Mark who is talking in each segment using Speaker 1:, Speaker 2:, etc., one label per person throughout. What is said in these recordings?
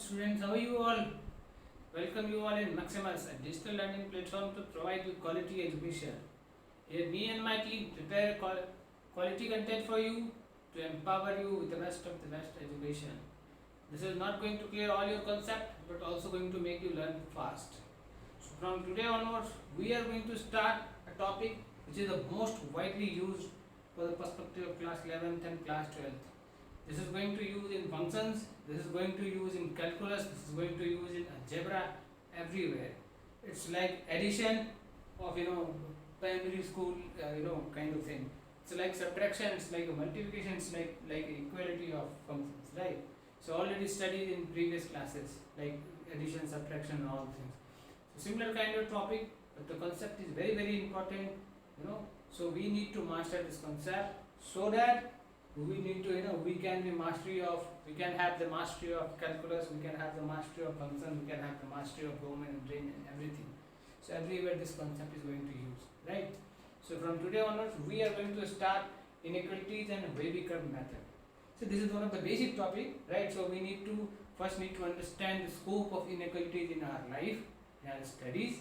Speaker 1: students, how are you all? Welcome you all in Maximus, a digital learning platform to provide you quality education. Here me and my team prepare quality content for you to empower you with the best of the best education. This is not going to clear all your concept but also going to make you learn fast. So from today onwards, we are going to start a topic which is the most widely used for the perspective of class 11th and class 12th. This is going to use in functions, this is going to use in calculus, this is going to use in algebra, everywhere. It's like addition of primary school kind of thing. It's like subtraction, it's like a multiplication, it's like equality of functions, right? So already studied in previous classes like addition, subtraction and all things. So similar kind of topic, but the concept is very very important, so we need to master this concept so that we need to we can have the mastery of calculus, we can have the mastery of function, we can have the mastery of Roman and brain and everything. So everywhere this concept is going to use, right? So from today onwards we are going to start inequalities and wavy curve method. So this is one of the basic topic, right? So we need to first understand the scope of inequalities in our life, in our studies.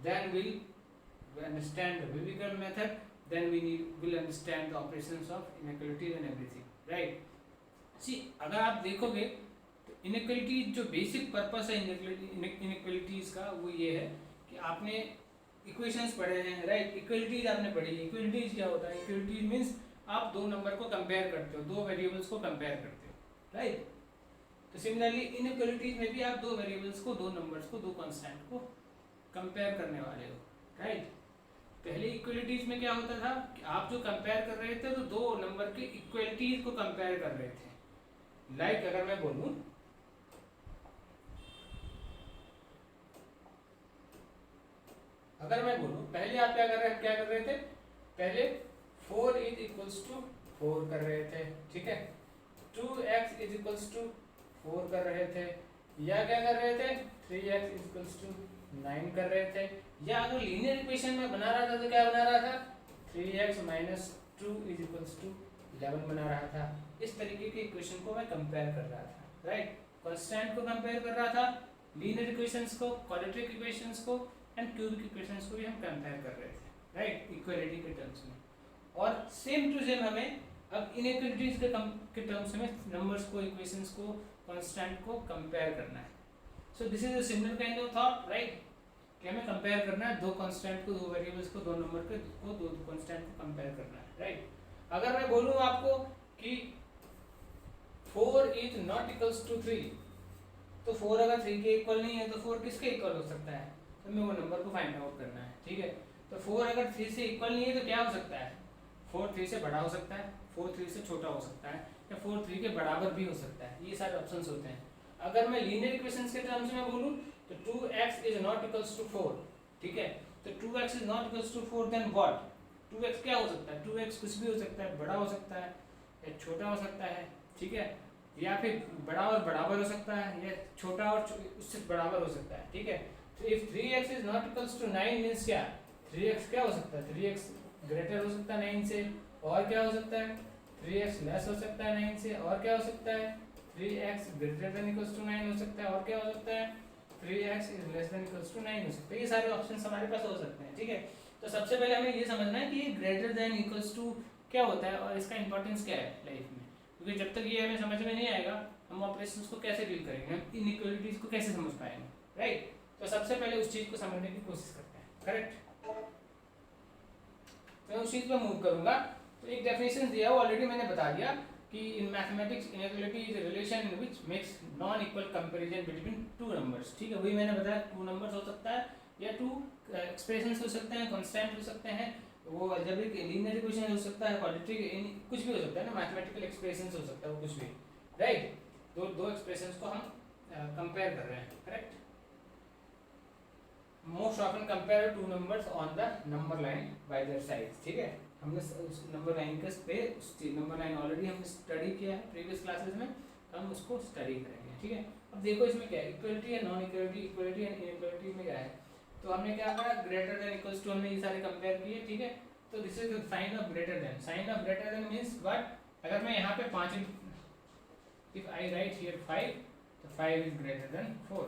Speaker 1: Then we'll understand the wavy curve method. Then will understand the operations of inequalities and everything, right? See, अगर आप देखोगे तो inequalities जो basic purpose है inequalities का वो ये है कि आपने equations पढ़े हैं, right? Equalities आपने पढ़ी है. Equalities क्या होता है? Equalities means आप दो नंबर को कंपेयर करते हो, दो वेरिएबल्स को कंपेयर करते हो, राइट? तो सिमिलरली इनइक्वालिटीज में भी आप दो वेरिएबल्स को, दो नंबर्स को, दो कांस्टेंट को कंपेयर करने वाले हो, राइट? पहले इक्वलिटीज में क्या होता था कि आप जो कंपेयर कर रहे थे तो दो नंबर के इक्वलिटीज को कंपेयर कर रहे थे. लाइक अगर मैं बोलूं पहले आप क्या कर रहे थे? पहले 4 इज इक्वल्स टू 4 कर रहे थे, ठीक है? 2x इज इक्वल्स टू 4 कर रहे थे, या क्या कर रहे थे? 3x इज इक्वल्स टू 9 कर रहे थे. या अगर लीनियर इक्वेशन में बना रहा था तो क्या बना रहा था? 3x minus 2 is equals to 11 बना रहा था. इस तरीके के इक्वेशन को मैं कंपेयर कर रहा था, राइट? कांस्टेंट को कंपेयर कर रहा था, लीनियर इक्वेशंस को, क्वाड्रेटिक इक्वेशंस को एंड क्यूबिक इक्वेशंस को भी हम कंपेयर कर रहे थे, राइट? इक्वालिटी के टर्म्स में. और सेम टू सेम हमें अब इनइक्वालिटीज के टर्म्स में नंबर्स को, इक्वेशंस को, कांस्टेंट को कंपेयर करना है. So this is a similar kind of thought, right? कि हमें कंपेयर करना है दो कांस्टेंट को, दो वेरिएबल्स को, दो नंबर को, दो कांस्टेंट को कंपेयर करना है, राइट? अगर मैं बोलूं आपको कि 4 इज नॉट इक्वल्स टू 3, तो 4 अगर 3 के इक्वल नहीं है तो 4 किसके इक्वल हो सकता है? तो हमें वो नंबर को फाइंड आउट करना है, ठीक है? तो 4 अगर 3 से इक्वल नहीं है तो क्या हो सकता है? 4 3 से बड़ा हो सकता है, 4 3 से छोटा हो सकता है, या 4 3 के बराबर भी हो सकता है. ये सारे ऑप्शंस होते हैं. अगर मैं लीनियर इक्वेशंस के टर्म्स में बोलूं तो 2x is not equals to 4, ठीक है? तो 2x is not equals to 4 then what? 2x क्या हो सकता है? 2x कुछ भी हो सकता है, बड़ा हो सकता है या छोटा हो सकता है, ठीक है? या फिर बड़ा और बराबर हो सकता है, या छोटा और उससे बराबर हो सकता है, ठीक है? तो if 3x is not equals to 9 means क्या? 3x क्या हो सकता है? 3x ग्रेटर हो सकता है 9 से, और क्या हो सकता है? 3x लेस हो सकता है 9 से, और क्या हो सकता है? 3x greater than equals to 9 हो सकता है, और क्या हो सकता है? 3x is less than equals to 9 हो सकता है. ये सारे ऑप्शंस हमारे पास हो सकते हैं, ठीक है? तो सबसे पहले हमें ये समझना है कि ये ग्रेटर देन इक्वल्स टू क्या होता है और इसका इंपॉर्टेंस क्या है लाइफ में, क्योंकि जब तक ये हमें समझ में नहीं आएगा हम ऑपरेशंस को कैसे डील करेंगे, हम इनइक्वालिटीज को कैसे समझ पाएंगे, राइट? तो सबसे पहले उस चीज को समझने की कोशिश करते हैं, करेक्ट? मैं उस चीज पर मूव करूंगा. तो एक डेफिनेशन दिया है, ऑलरेडी मैंने बता दिया कि in mathematics inequality is a relation in which makes non equal comparison between two numbers, ठीक है? वही मैंने बताया, टू नंबर्स हो सकता है या टू एक्सप्रेशंस हो सकते हैं, कांस्टेंट हो सकते हैं, वो अलजेब्रिक लीनियर इक्वेशन हो सकता है, क्वाड्रेटिक कुछ भी हो सकता है ना, मैथमेटिकल एक्सप्रेशंस हो सकता है, वो कुछ भी, राइट? दो एक्सप्रेशंस को हम कंपेयर कर रहे हैं, correct? Most often compare two numbers on the number line by there sides, ठीक है? हमने उस नंबर लाइन के पे उस नंबर लाइन ऑलरेडी हमने स्टडी किया है प्रीवियस क्लासेस में, हम उसको स्टडी करेंगे, ठीक है? अब देखो इसमें क्या है, इक्वलिटी है, non equality, equality and inequality में क्या है? तो हमने क्या करा? ग्रेटर देन इक्वल्स टू हमने ये सारे कंपेयर किए, ठीक है? तो this is the sign of greater than. Sign of greater than means what? अगर मैं यहाँ पे 5 इफ आई राइट हियर 5, तो 5 इज ग्रेटर देन 4।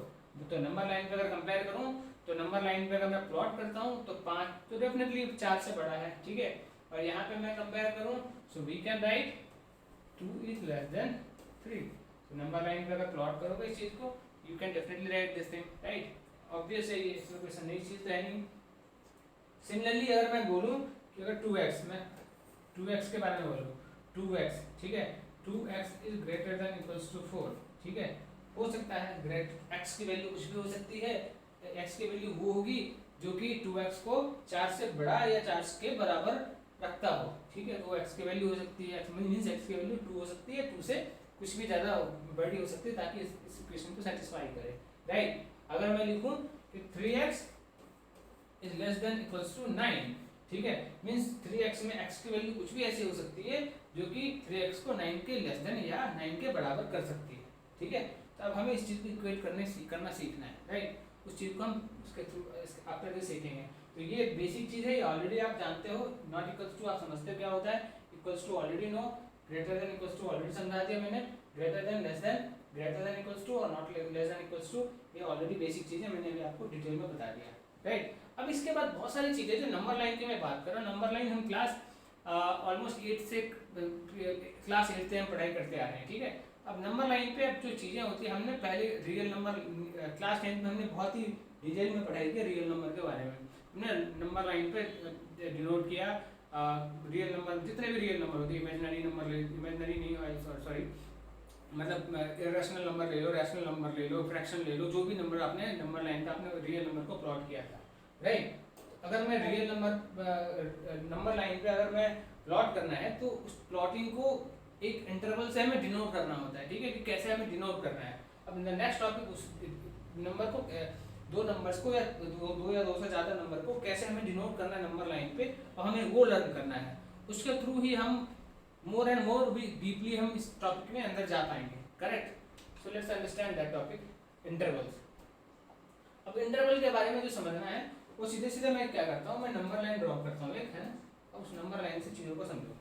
Speaker 1: तो नंबर लाइन पे अगर कंपेयर करूं तो नंबर लाइन पे अगर मैं प्लॉट करता हूं तो 5 तो डेफिनेटली 4 से बड़ा है, ठीक है। और यहाँ पे मैं कंपेयर करूं so we can write 2 is less than 3। तो नंबर लाइन पे अगर प्लॉट करोगे इस चीज को you can definitely right this thing, right. Obvious है ये, इसमें कोई नई चीज तो है नहीं। सिमिलरली अगर मैं बोलूं कि अगर 2x, मैं 2x के बारे में बोलूं 2x, ठीक है, 2x is greater than equals to 4, ठीक है। हो सकता है ग्रेट x की वैल्यू कुछ भी हो सकती है, x की वैल्यू वो होगी जो कि 2x को 4 से बड़ा या 4 के बराबर रखता हो, ठीक है। तो x की वैल्यू हो सकती है, मींस x की वैल्यू 2 हो सकती है, 2 से कुछ भी ज़्यादा बड़ी हो सकती है ताकि इस इक्वेशन को सेटिस्फाई करे, राइट। अगर मैं लिखूं कि 3x is less than equals to 9, ठीक है, मींस 3x में x की वैल्यू कुछ भी ऐसी हो सकती है जो कि 3x को 9 के लेस देन या 9 के बराबर कर सकती है, ठीक है। तो अब हमें इस चीज़ को इक्वेट करना सीखना है, राइट। उस चीज़ को हम उसके थ्रू आफ्टर दिस सीखेंगे। तो ये बेसिक चीज़ है, ये ऑलरेडी आप जानते हो। नॉट इक्वल्स टू आप समझते हो क्या होता है, equals to already no, greater than equals to already समझा दिया मैंने, greater than less than, greater than equals to और not less than equals to, ये ऑलरेडी बेसिक चीज़ें मैंने अभी आपको डिटेल में बता दिया, राइट। अब इसके बाद बहुत सारी चीज़ें जो नंबर लाइन की मैं बात कर रहा हूँ, नंबर लाइन हम क्लास ऑलमोस्ट 8 से क्लास 8 से हम पढ़ाई करते आ रहे हैं, ठीक है। अब नंबर लाइन पे अब जो चीज़ें होती हैं, हमने पहले रियल नंबर क्लास 10 में हमने बहुत ही डिटेल में पढ़ाई की रियल नंबर के बारे में। हमने नंबर लाइन पे डिनोट किया रियल नंबर, जितने भी रियल नंबर होते हैं, इमेजिनरी नंबर ले, इमेजिनरी नहीं सॉरी मतलब इरेशनल नंबर ले लो, रैशनल नंबर ले लो, फ्रैक्शन ले लो, जो भी नंबर आपने नंबर लाइन पे आपने रियल नंबर को प्लॉट किया था, राइट। अगर मैं रियल नंबर लाइन पे अगर मैं प्लॉट करना है तो उस प्लॉटिंग को एक इंटरवल से हमें डिनोट करना होता है, ठीक है, कि कैसे हमें डिनोट करना है। अब नेक्स्ट टॉपिक उस नंबर को, दो नंबर्स को या दो या दो से ज़्यादा नंबर को कैसे हमें डिनोट करना है नंबर लाइन पे, और हमें वो लर्न करना है। उसके थ्रू ही हम मोर एंड मोर भी डीपली हम इस टॉपिक में अंदर जा पाएंगे, correct. So let's understand that topic, intervals. अब इंटरवल के बारे में जो समझना है वो सीधे सीधे मैं क्या करता हूँ, मैं नंबर लाइन ड्रॉ करता हूँ एक, है ना। अब उस नंबर लाइन से चीज़ों को समझो।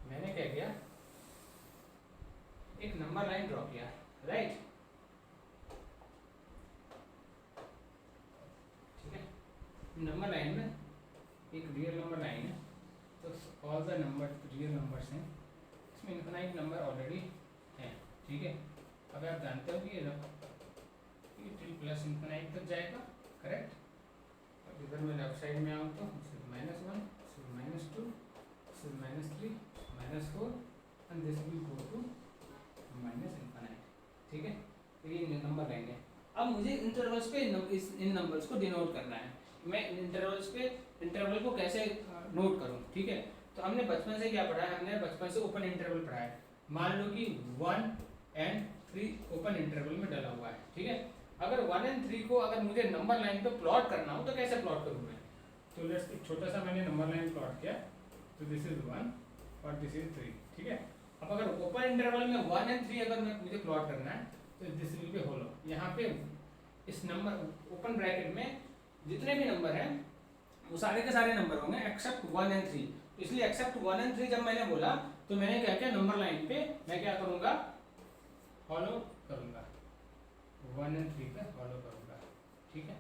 Speaker 1: मैंने क्या किया, एक नंबर लाइन ड्रॉ किया, राइट, ठीक है। नंबर लाइन में एक रियल नंबर लाइन है, तो all the number real numbers हैं, इसमें इनफाइनाइट नंबर ऑलरेडी है, ठीक है। अब आप जानते हो कि ये टिल प्लस इनफाइनाइट तक जाएगा, करेक्ट। और इधर मैं लेफ्ट साइड में आऊँ तो -1, -2, -3, -4 and this will go to -infinite, ठीक है। तो ये नंबर लाइन है। अब मुझे इंटरवल्स पे इन नंबर्स को डिनोट करना है, मैं इंटरवल्स पे इंटरवल को कैसे नोट करूं, ठीक है। तो हमने बचपन से क्या पढ़ा है, हमने बचपन से ओपन इंटरवल पढ़ा है। मान लो कि 1 and 3 ओपन इंटरवल में डला हुआ है, ठीक है। अगर 1 and 3 को अगर मुझे नंबर लाइन पे प्लॉट करना हो तो कैसे प्लॉट करूँ मैं, तो लेट्स एक छोटा सा मैंने नंबर लाइन प्लॉट किया, तो दिस इज 1 और दिस इज 3, ठीक है। अब अगर ओपन इंटरवल में 1 and 3 अगर मुझे प्लॉट करना है तो दिस विल बी होलो। यहाँ पे इस नंबर ओपन ब्रैकेट में जितने भी नंबर हैं वो सारे के सारे नंबर होंगे एक्सेप्ट 1 and 3। तो इसलिए एक्सेप्ट 1 and 3 जब मैंने बोला तो मैंने क्या किया, नंबर लाइन पे मैं क्या करूँगा, फॉलो करूँगा, 1 and 3 पे फॉलो करूँगा, ठीक है।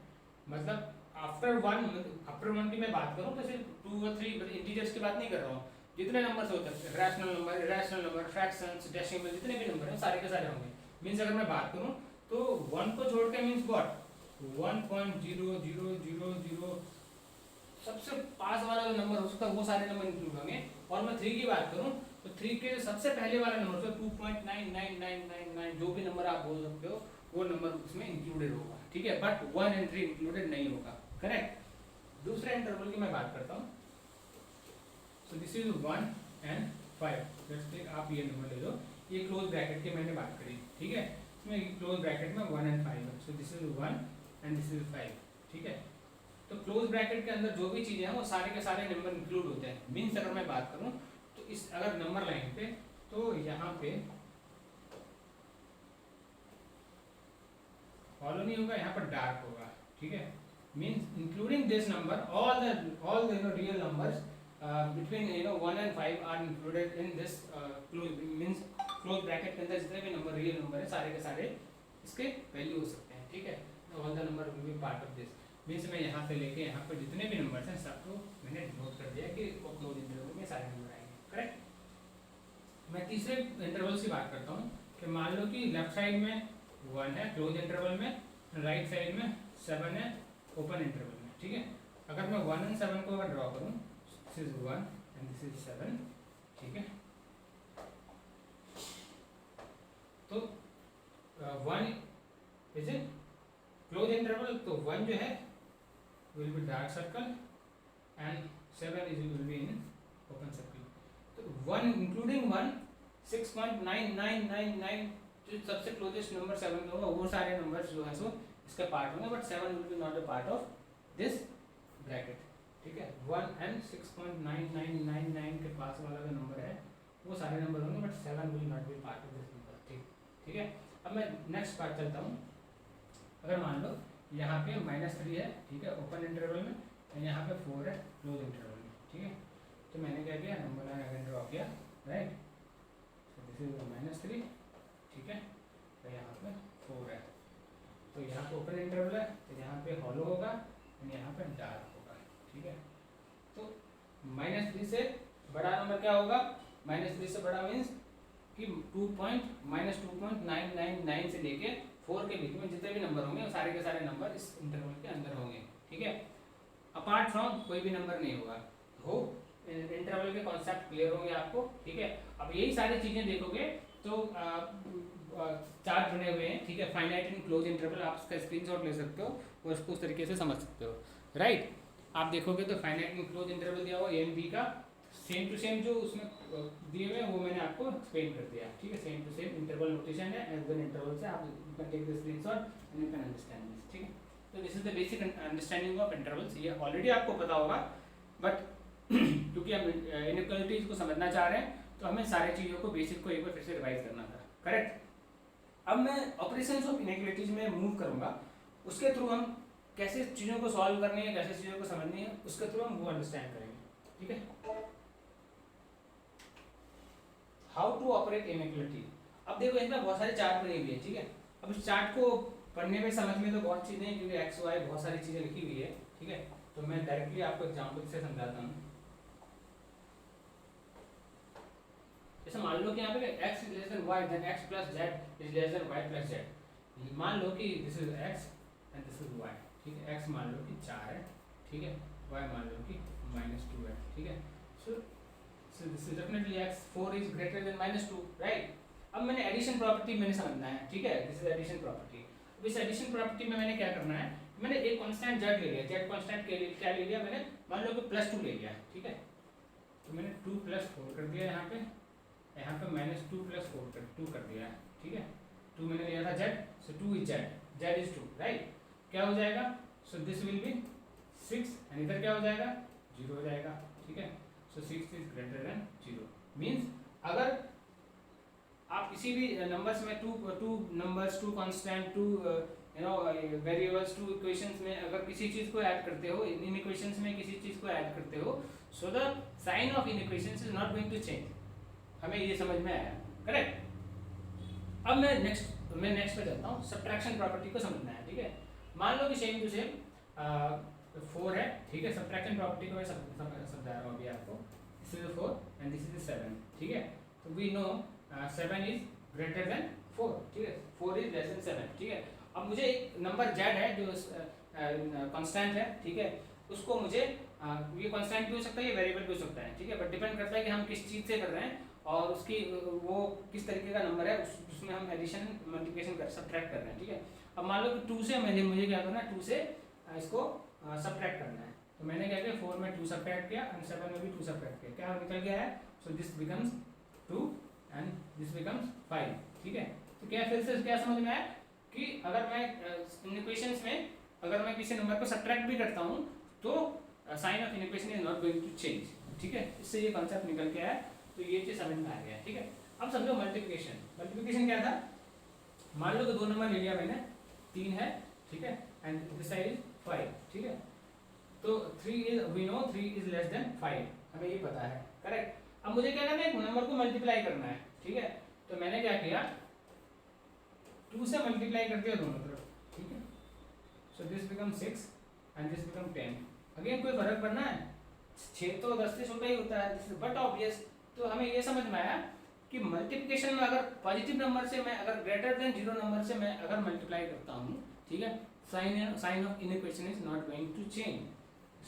Speaker 1: मतलब आफ्टर 1 की मैं बात करूँ तो सिर्फ 2 और 3 इंटीजर्स की बात नहीं कर रहा हूँ, जितने नंबर होते हैं, rational number, irrational number, fractions, decimal, जितने भी नंबर हैं सारे के सारे होंगे। मीन्स अगर मैं बात करूँ तो 1 को छोड़ के मीन्स व्हाट, 1.0000 सबसे पास वाला जो नंबर हो सकता है वो सारे नंबर इंक्लूड होंगे। और मैं 3 की बात करूं तो 3 के सबसे पहले वाला नंबर तो 2.99999 जो भी नंबर आप बोल सकते हो वो नंबर उसमें इंक्लूडेड होगा, ठीक है। बट 1 and 3 इंक्लूडेड नहीं होगा, करेक्ट। दूसरे इंटरवल की मैं बात करता हूँ, so this is 1 and 5। Let's take, आप ये नंबर ले लो, ये क्लोज ब्रैकेट की मैंने बात करी, ठीक है। इसमें क्लोज ब्रैकेट में 1 and 5 है, so this is 1 and this is 5, ठीक है। तो क्लोज ब्रैकेट के अंदर जो भी चीज़ें हैं वो सारे के सारे नंबर इंक्लूड होते हैं। मीन्स अगर मैं बात करूं तो इस अगर नंबर लाइन पे तो यहाँ पे फॉलो नहीं होगा, यहाँ पर डार्क होगा, ठीक है। Means including this number all the real numbers between 1 and 5 are included in this means close bracket के अंदर जितने भी नंबर रियल नंबर है सारे के सारे इसके वैल्यू हो सकते हैं, ठीक है। All the number will be part of this means मैं यहाँ से लेके यहाँ पर जितने भी नंबर्स हैं सबको मैंने नोट कर दिया कि क्लोज इंटरवल में सारे नंबर आएंगे, करेक्ट। मैं तीसरे इंटरवल की बात करता हूँ कि मान लो कि लेफ्ट साइड में 1 है क्लोज इंटरवल में, राइट साइड में 7 है ओपन इंटरवल में, ठीक है। अगर मैं 1 and 7 को अगर ड्रॉ करूँ, this is 1 and this is 7, ठीक है। तो 1 इज इन क्लोज इंटरवल, तो 1 जो है will be dark circle and 7 is will be in open circle. तो 1 इंक्लूडिंग 1 6.9999 जो सबसे क्लोजेस्ट नंबर 7 होगा वो सारे नंबर्स जो है सो इसका पार्ट होंगे, but 7 will be not a part of this bracket, ठीक है। 1 and 6.9999 के पास वाला जो नंबर है वो सारे नंबर होंगे, but 7 will not be part of this number, ठीक है। अब मैं नेक्स्ट पार्ट चलता हूँ। अगर मान लो यहाँ पे -3 है, ठीक है, ओपन इंटरवल में, और यहाँ पे 4 है क्लोज इंटरवल में, ठीक है। तो मैंने क्या किया, नंबर लाइन अगर ड्रॉ किया, राइट, दिस इज -3, ठीक है, तो यहाँ पे 4 है, तो यहाँ पे ओपन इंटरवल है, तो यहाँ पे हॉलो होगा और यहाँ पे डार्क होगा, ठीक है। तो -3 से बड़ा नंबर क्या होगा, -3 से बड़ा मीन्स कि -2.999 से लेके 4 के बीच में जितने भी नंबर होंगे सारे के सारे नंबर इस इंटरवल के अंदर होंगे, ठीक है। अपार्ट फ्रॉम कोई भी नंबर नहीं होगा। हो इंटरवल के कॉन्सेप्ट क्लियर होंगे आपको, ठीक है। अब यही सारी चीजें देखोगे तो चार्ट बने हुए हैं, ठीक है, फाइनाइट एंड क्लोज इंटरवल, आप उसका स्क्रीनशॉट ले सकते हो और उसको उस तरीके से समझ सकते हो, राइट। आप देखोगे तो फाइनाइट एंड क्लोज इंटरवल दिया हुआ ए एंड बी का सेम टू सेम जो उसमें दिए हुए हैं वो मैंने आपको एक्सप्लेन कर दिया, ठीक है। Same to same interval notation है, एज एन इंटरवल से आप you can take the screenshot and you can understand this, ठीक है। तो this is the basic understanding of intervals, ये ऑलरेडी आपको पता होगा, बट क्योंकि हम इनइक्वालिटीज को समझना चाह रहे हैं तो हमें सारी चीज़ों को बेसिक को एक बार फिर से रिवाइज करना था, करेक्ट। अब मैं ऑपरेशंस ऑफ इनइक्वालिटीज में मूव करूंगा, उसके थ्रू हम कैसे चीज़ों को सॉल्व करनी है, कैसे चीज़ों को समझनी है, उसके थ्रू हम वो अंडरस्टैंड करेंगे, ठीक है। How to operate inequality. अब देखो इसमें बहुत सारे चार्ट बने हुए हैं, ठीक है। अब इस चार्ट को पढ़ने में समझ में तो बहुत चीज़ें हैं, क्योंकि एक्स वाई बहुत सारी चीज़ें लिखी हुई है, ठीक है। तो मैं डायरेक्टली आपको एग्जाम्पल से समझाता हूँ। जैसे मान लो कि यहाँ पे x is less than y, then x plus z is less than y plus z। मान लो कि this is x and this is y, ठीक है। x मान लो कि 4 है, ठीक है, y मान लो कि -2 है, ठीक है। So this is definitely x 4 is greater than -2, right। अब मैंने एडिशन प्रॉपर्टी मैंने समझना है, ठीक है, दिस इज एडिशन प्रॉपर्टी। अब इस एडिशन प्रॉपर्टी में मैंने क्या करना है, मैंने एक कांस्टेंट z ले लिया, z कांस्टेंट के लिए क्या ले लिया मैंने, मान लो कि +2 ले लिया, ठीक है। तो मैंने 2 + 4 कर दिया, यहाँ पे -2 + 4 कर 2 कर दिया, ठीक है। 2 मैंने लिया था z, so 2 is z is 2, right. क्या हो जाएगा, so this will be 6 and इधर क्या हो जाएगा, 0 हो जाएगा, ठीक है। so 6 is greater than 0 means अगर आप किसी भी नंबर्स में two numbers, two constant, two variables, two equations में अगर किसी चीज को ऐड करते हो, इन इक्वेशंस में किसी चीज को ऐड करते हो, so the sign of inequations is not going to change. हमें ये समझ में आया, करेक्ट। अब मैं नेक्स्ट पे चलता हूँ, सब्ट्रैक्शन प्रॉपर्टी को समझना है, ठीक है। मान लो कि सेम टू सेम 4 है, ठीक है। सब्ट्रैक्शन प्रॉपर्टी को मैं समझा रहा हूँ अभी आपको। This is 4 and this is 7, ठीक है। तो we know 7 is greater than 4, ठीक है, 4 इज लेस देन 7, ठीक है। अब मुझे एक नंबर z है जो कांस्टेंट है, ठीक है, उसको मुझे ये कांस्टेंट भी हो सकता है, ये वेरिएबल भी हो सकता है, ठीक है, बट डिपेंड करता है कि हम किस चीज़ से कर रहे हैं और उसकी वो किस तरीके का नंबर है, उसमें हम एडिशन मल्टीप्लिकेशन कर सब्ट्रैक्ट कर रहे हैं, ठीक है। अब मान लो कि 2 से मुझे क्या करना है, 2 से इसको सब्ट्रैक्ट करना है। तो मैंने क्या किया, 4 में 2 सब्ट्रैक्ट किया एंड 7 में भी 2 सब्ट्रैक्ट किया, क्या निकल गया है, so this becomes 2 and this becomes 5, ठीक है। तो क्या फिर से क्या समझ में आया कि अगर मैं इन इक्वेशंस में अगर मैं किसी नंबर को सब्ट्रैक्ट भी करता हूँ तो sign of equation is not going to change, ठीक है। इससे ये कॉन्सेप्ट निकल के आया, तो ये चीज समझ में आ गया, ठीक है। अब समझो मल्टीप्लिकेशन क्या था, मान लो कि 2 नंबर ले लिया मैंने, 3 है, ठीक है, एंड दिस साइड इज 5, ठीक है। तो 3 is we know 3 is less than 5, हमें ये पता है, करेक्ट। अब मुझे क्या करना है, एक नंबर को मल्टीप्लाई करना है, ठीक है। तो मैंने क्या किया, 2 से मल्टीप्लाई कर दिया दोनों तरफ, ठीक है। So this become 6 and this become 10। Again कोई फर्क पड़ना है, 6 तो 10 से छोटा ही होता है, बट ऑब्वियस। तो हमें ये समझ में आया कि मल्टीप्लिकेशन में अगर पॉजिटिव नंबर से मैं अगर ग्रेटर देन 0 नंबर से मैं अगर मल्टीप्लाई करता हूँ, ठीक है, sign of inequation is not going to change.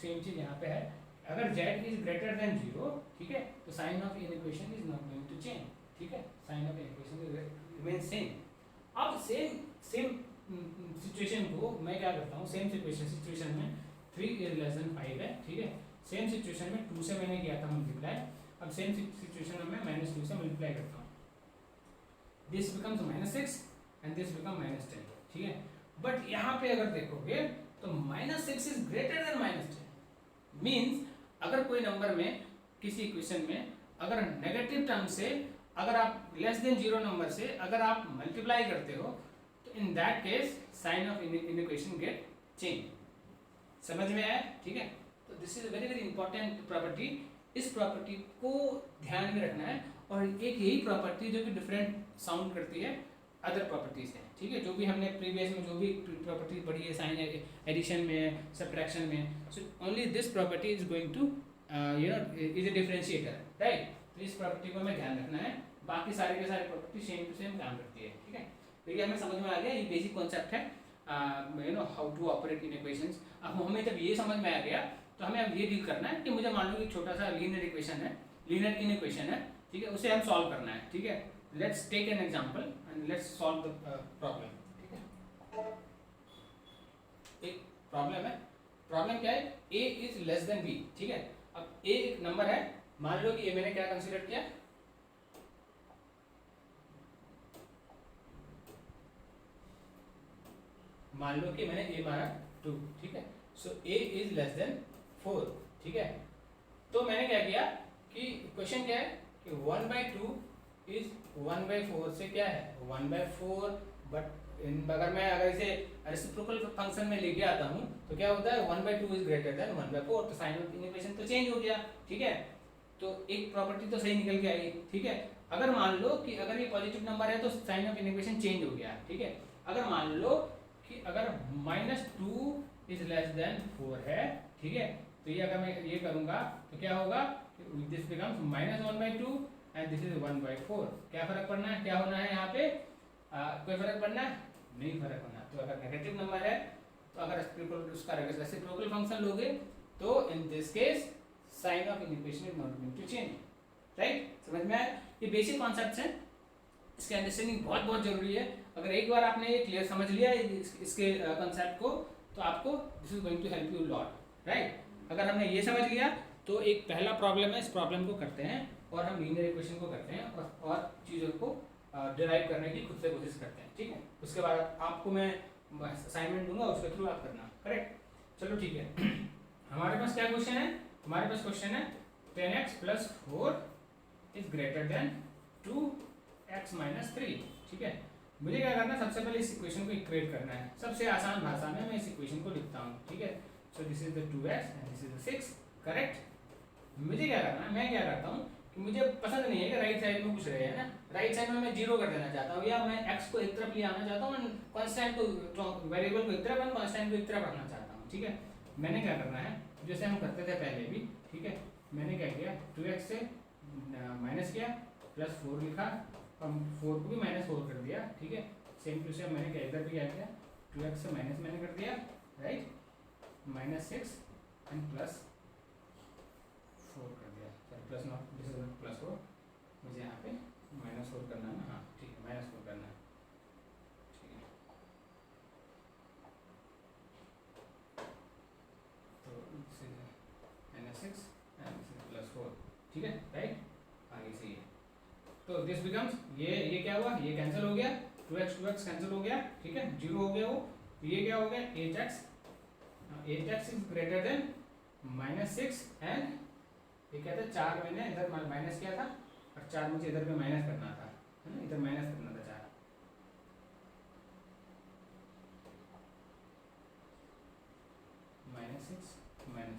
Speaker 1: Same चीज यहाँ पे है, अगर z इज ग्रेटर देन 0, ठीक है, तो sign of inequation is not going to change, ठीक है, sign of inequation remain same. अब सेम सिचुएशन को मैं क्या करता हूँ, सेम सिचुएशन में 3 इज लेस देन 5 है, ठीक है। सेम सिचुएशन में 2 से मैंने किया था मल्टीप्लाई, अब सेम सिचुएशन में मैं -2 से मल्टीप्लाई करता हूँ, this becomes -6 and this become -10, ठीक है। बट यहाँ पे अगर देखोगे तो -6 इज ग्रेटर देन -10, मीन्स अगर कोई नंबर में किसी इक्वेशन में अगर नेगेटिव टर्म से अगर आप लेस देन 0 नंबर से अगर आप मल्टीप्लाई करते हो, तो in that case sign of inequation get change. समझ में आया, ठीक है। तो this is very very important property, इस प्रॉपर्टी को ध्यान में रखना है। और एक यही प्रॉपर्टी जो कि डिफरेंट साउंड करती है अदर प्रॉपर्टीज है, ठीक है, जो भी हमने प्रीवियस में जो भी प्रॉपर्टी पढ़ी है साइन एडिशन में, सब्ट्रैक्शन में, so only this property is going to you know is a differentiator, right. तो इस प्रॉपर्टी को हमें ध्यान रखना है, बाकी सारे के सारे प्रॉपर्टी सेम टू सेम काम करती है, ठीक है। तो ये हमें समझ में आ गया, ये बेसिक कॉन्सेप्ट है you know how to operate inequations. अब हमें जब ये समझ में आ गया तो हमें अब ये डील करना है कि मुझे मान लो कि छोटा सा लीनियर इक्वेशन है, लीनियर इनइक्वेशन है, ठीक है, उसे हम सॉल्व करना है, ठीक है। Let's take an example and let's solve the problem, ठीक है। एक प्रॉब्लम है, प्रॉब्लम क्या है, a is less than b, ठीक है। अब a एक नंबर है, मान लो कि a मैंने क्या कंसीडर किया, मान लो कि मैंने a माना 2, ठीक है। सो a इज लेस देन 4, ठीक है। तो मैंने क्या किया कि क्वेश्चन क्या है कि 1/2 इज 1/4 से क्या है 1/4, बट अगर मैं इसे रेसिप्रोकल फंक्शन में लेके आता हूँ तो क्या होता है 1/2 इज ग्रेटर देन 1/4, तो साइन ऑफ इनइक्वेशन तो चेंज हो गया, ठीक है। तो एक प्रॉपर्टी तो सही निकल के आई, ठीक है। अगर मान लो कि अगर ये पॉजिटिव नंबर है तो साइन ऑफ इनइक्वेशन चेंज हो गया, ठीक है। अगर मान लो कि अगर -2 इज लेस देन 4 है, ठीक है, तो ये अगर मैं ये करूंगा तो क्या होगा, this becomes -1/2 and this is 1/4। क्या फर्क पड़ना है, क्या होना है यहाँ पे, कोई फर्क पड़ना है, नहीं फर्क होना। तो अगर नेगेटिव नंबर है तो अगर उसका रेसिप्रोकल फंक्शन लोगे तो in this case sign of inequation is not going to change, right. समझ में आया, ये बेसिक कॉन्सेप्ट्स हैं, इसके अंडरस्टैंडिंग बहुत बहुत जरूरी है। अगर एक बार आपने ये क्लियर समझ लिया इसके कॉन्सेप्ट को तो आपको this is going to help you lot, right. अगर हमने ये समझ लिया तो एक पहला प्रॉब्लम है, इस प्रॉब्लम को करते हैं और हम लीनियर इक्वेशन को करते हैं और चीज़ों को डिराइव करने की खुद से कोशिश करते हैं, ठीक है। उसके बाद आपको मैं असाइनमेंट दूंगा, उसके थ्रू आप करना, करेक्ट। चलो ठीक है। हमारे पास क्या क्वेश्चन है, हमारे पास क्वेश्चन है 10x + 4 is greater then 2x - 3, ठीक है। मुझे क्या करना है, सबसे पहले इस इक्वेशन को इक्वेट करना है, सबसे आसान भाषा में मैं इस इक्वेशन को लिखता हूँ, ठीक है। So this is the 2x and this is the 6, correct. मुझे क्या करना है, मैं क्या करता हूँ कि मुझे पसंद नहीं है कि राइट साइड में कुछ रहे, है ना, राइट साइड में मैं 0 कर देना चाहता हूँ, या मैं x को एक तरफ ले आना चाहता हूँ, कांस्टेंट को वेरिएबल को एक तरफ और कांस्टेंट को एक तरफ रखना चाहता हूँ, ठीक है। मैंने क्या करना है, जैसे हम करते थे पहले भी, ठीक है, मैंने क्या किया 2x से माइनस किया +4 लिखा, हम 4 को भी -4 कर दिया, ठीक है। सेम टू सेम मैंने क्या इधर भी क्या किया 2x से माइनस मैंने कर दिया, राइट, -6 एंड +4 कर दिया, प्लस नॉट दिस इज +4, मुझे यहाँ पे -4 करना है ना, हाँ ठीक है, -4 करना है, ठीक है। तो -6 एंड +4, ठीक है, राइट, आगे से ये, तो दिस बिकम्स ये क्या हुआ, ये कैंसिल हो गया, 2x कैंसिल हो गया, ठीक है, 0 हो गया वो, तो ये क्या हो गया 8x is greater then -6 and ये क्या था 4 मैंने इधर माइनस किया था और 4 मुझे इधर पे माइनस करना था, है ना, इधर माइनस करना था 4, -6 -4,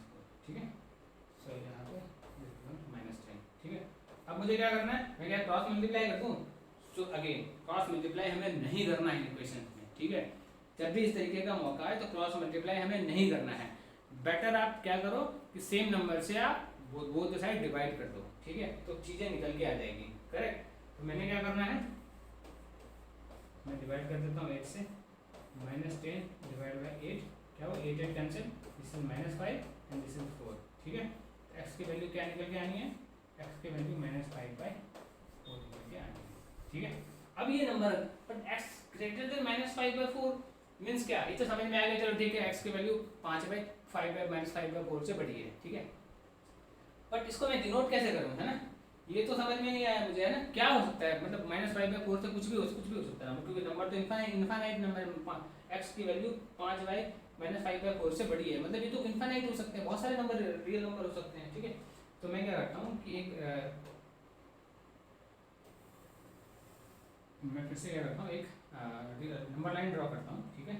Speaker 1: अब मुझे क्या करना है, मैं क्या क्रॉस मल्टीप्लाई कर दूं। सो अगेन क्रॉस मल्टीप्लाई हमें नहीं करना है इक्वेशन में, ठीक है। जब भी इस तरीके का मौका है तो क्रॉस मल्टीप्लाई हमें नहीं करना है। बेटर आप क्या करो कि सेम नंबर से आप बोथ साइड डिवाइड कर दो, ठीक है, तो चीजें निकल के आ जाएगी। करेक्ट। तो मैंने क्या करना है, मैं डिवाइड कर देता हूँ 8 से, -10 डिवाइड बाई 8 क्या हो, 8 8 cancel, this is -5 and this is 4, ठीक है। एक्स की वैल्यू क्या निकल के आनी है, एक्स की वैल्यू -5/4 निकल के आनी है, ठीक है। अब ये number but x greater than -5/4 means क्या, ये तो समझ में आ गया, चलो ठीक है, x की वैल्यू 5/5/-5/4 से बड़ी है, ठीक है। बट इसको मैं डिनोट कैसे करूँ, है ना, ये तो समझ में नहीं आया मुझे, है ना। क्या हो सकता है, मतलब -5/4 से कुछ भी हो सकता है, क्योंकि नंबर तो इनफाइनाइट नंबर, x की वैल्यू 5/-5/4 से बड़ी है, मतलब ये तो इनफाइनाइट हो सकते हैं, बहुत सारे नंबर रियल नंबर हो सकते हैं, ठीक है। तो मैं क्या करता हूँ कि एक मैं फिर से क्या करता हूँ, एक नंबर लाइन ड्रॉ करता हूँ, ठीक है।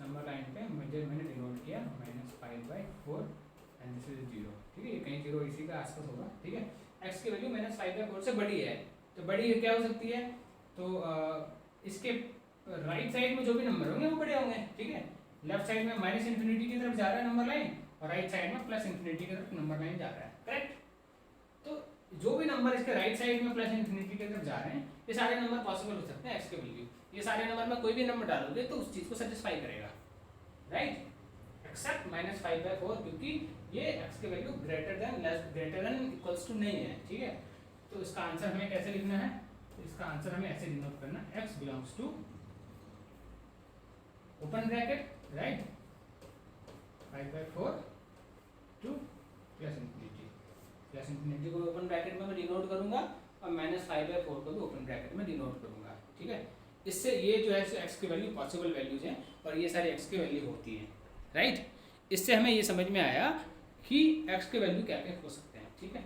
Speaker 1: नंबर लाइन पे मैंने डिनोट किया -5/4 एंड दिस इज 0, ठीक है, ये कहीं 0 इसी का आसपास होगा, ठीक है। x की वैल्यू -5/4 से बड़ी है, तो बड़ी क्या हो सकती है, तो इसके राइट साइड में जो भी नंबर होंगे वो बड़े होंगे, ठीक है। लेफ्ट साइड में -इन्फिनिटी की तरफ जा रहा है नंबर लाइन, और राइट साइड में +इन्फिनिटी की तरफ नंबर लाइन जा रहा है, करेक्ट। तो जो भी नंबर इसके राइट साइड में +इन्फिनिटी की तरफ जा रहे हैं, ये सारे नंबर पॉसिबल हो सकते हैं x के वैल्यू, ये सारे नंबर में कोई भी नंबर डालोगे तो उस चीज को सेटिस्फाई करेगा, राइट, एक्सेप्ट -5/4, क्योंकि ये x की value greater than equals to नहीं है, ठीक है। तो इसका आंसर हमें कैसे लिखना है, इसका आंसर हमें ऐसे डिनोट करना है, x belongs to open bracket, right, 5/4 to +infinity को ओपन ब्रैकेट में मैं डिनोट करूंगा, और -5/4 को भी ओपन ब्रैकेट में डिनोट करूंगा, ठीक है। इससे ये जो है x की वैल्यू पॉसिबल वैल्यूज हैं, और ये सारी x की वैल्यू होती है, राइट। इससे हमें ये समझ में आया कि x के वैल्यू क्या क्या हो सकते हैं, ठीक है।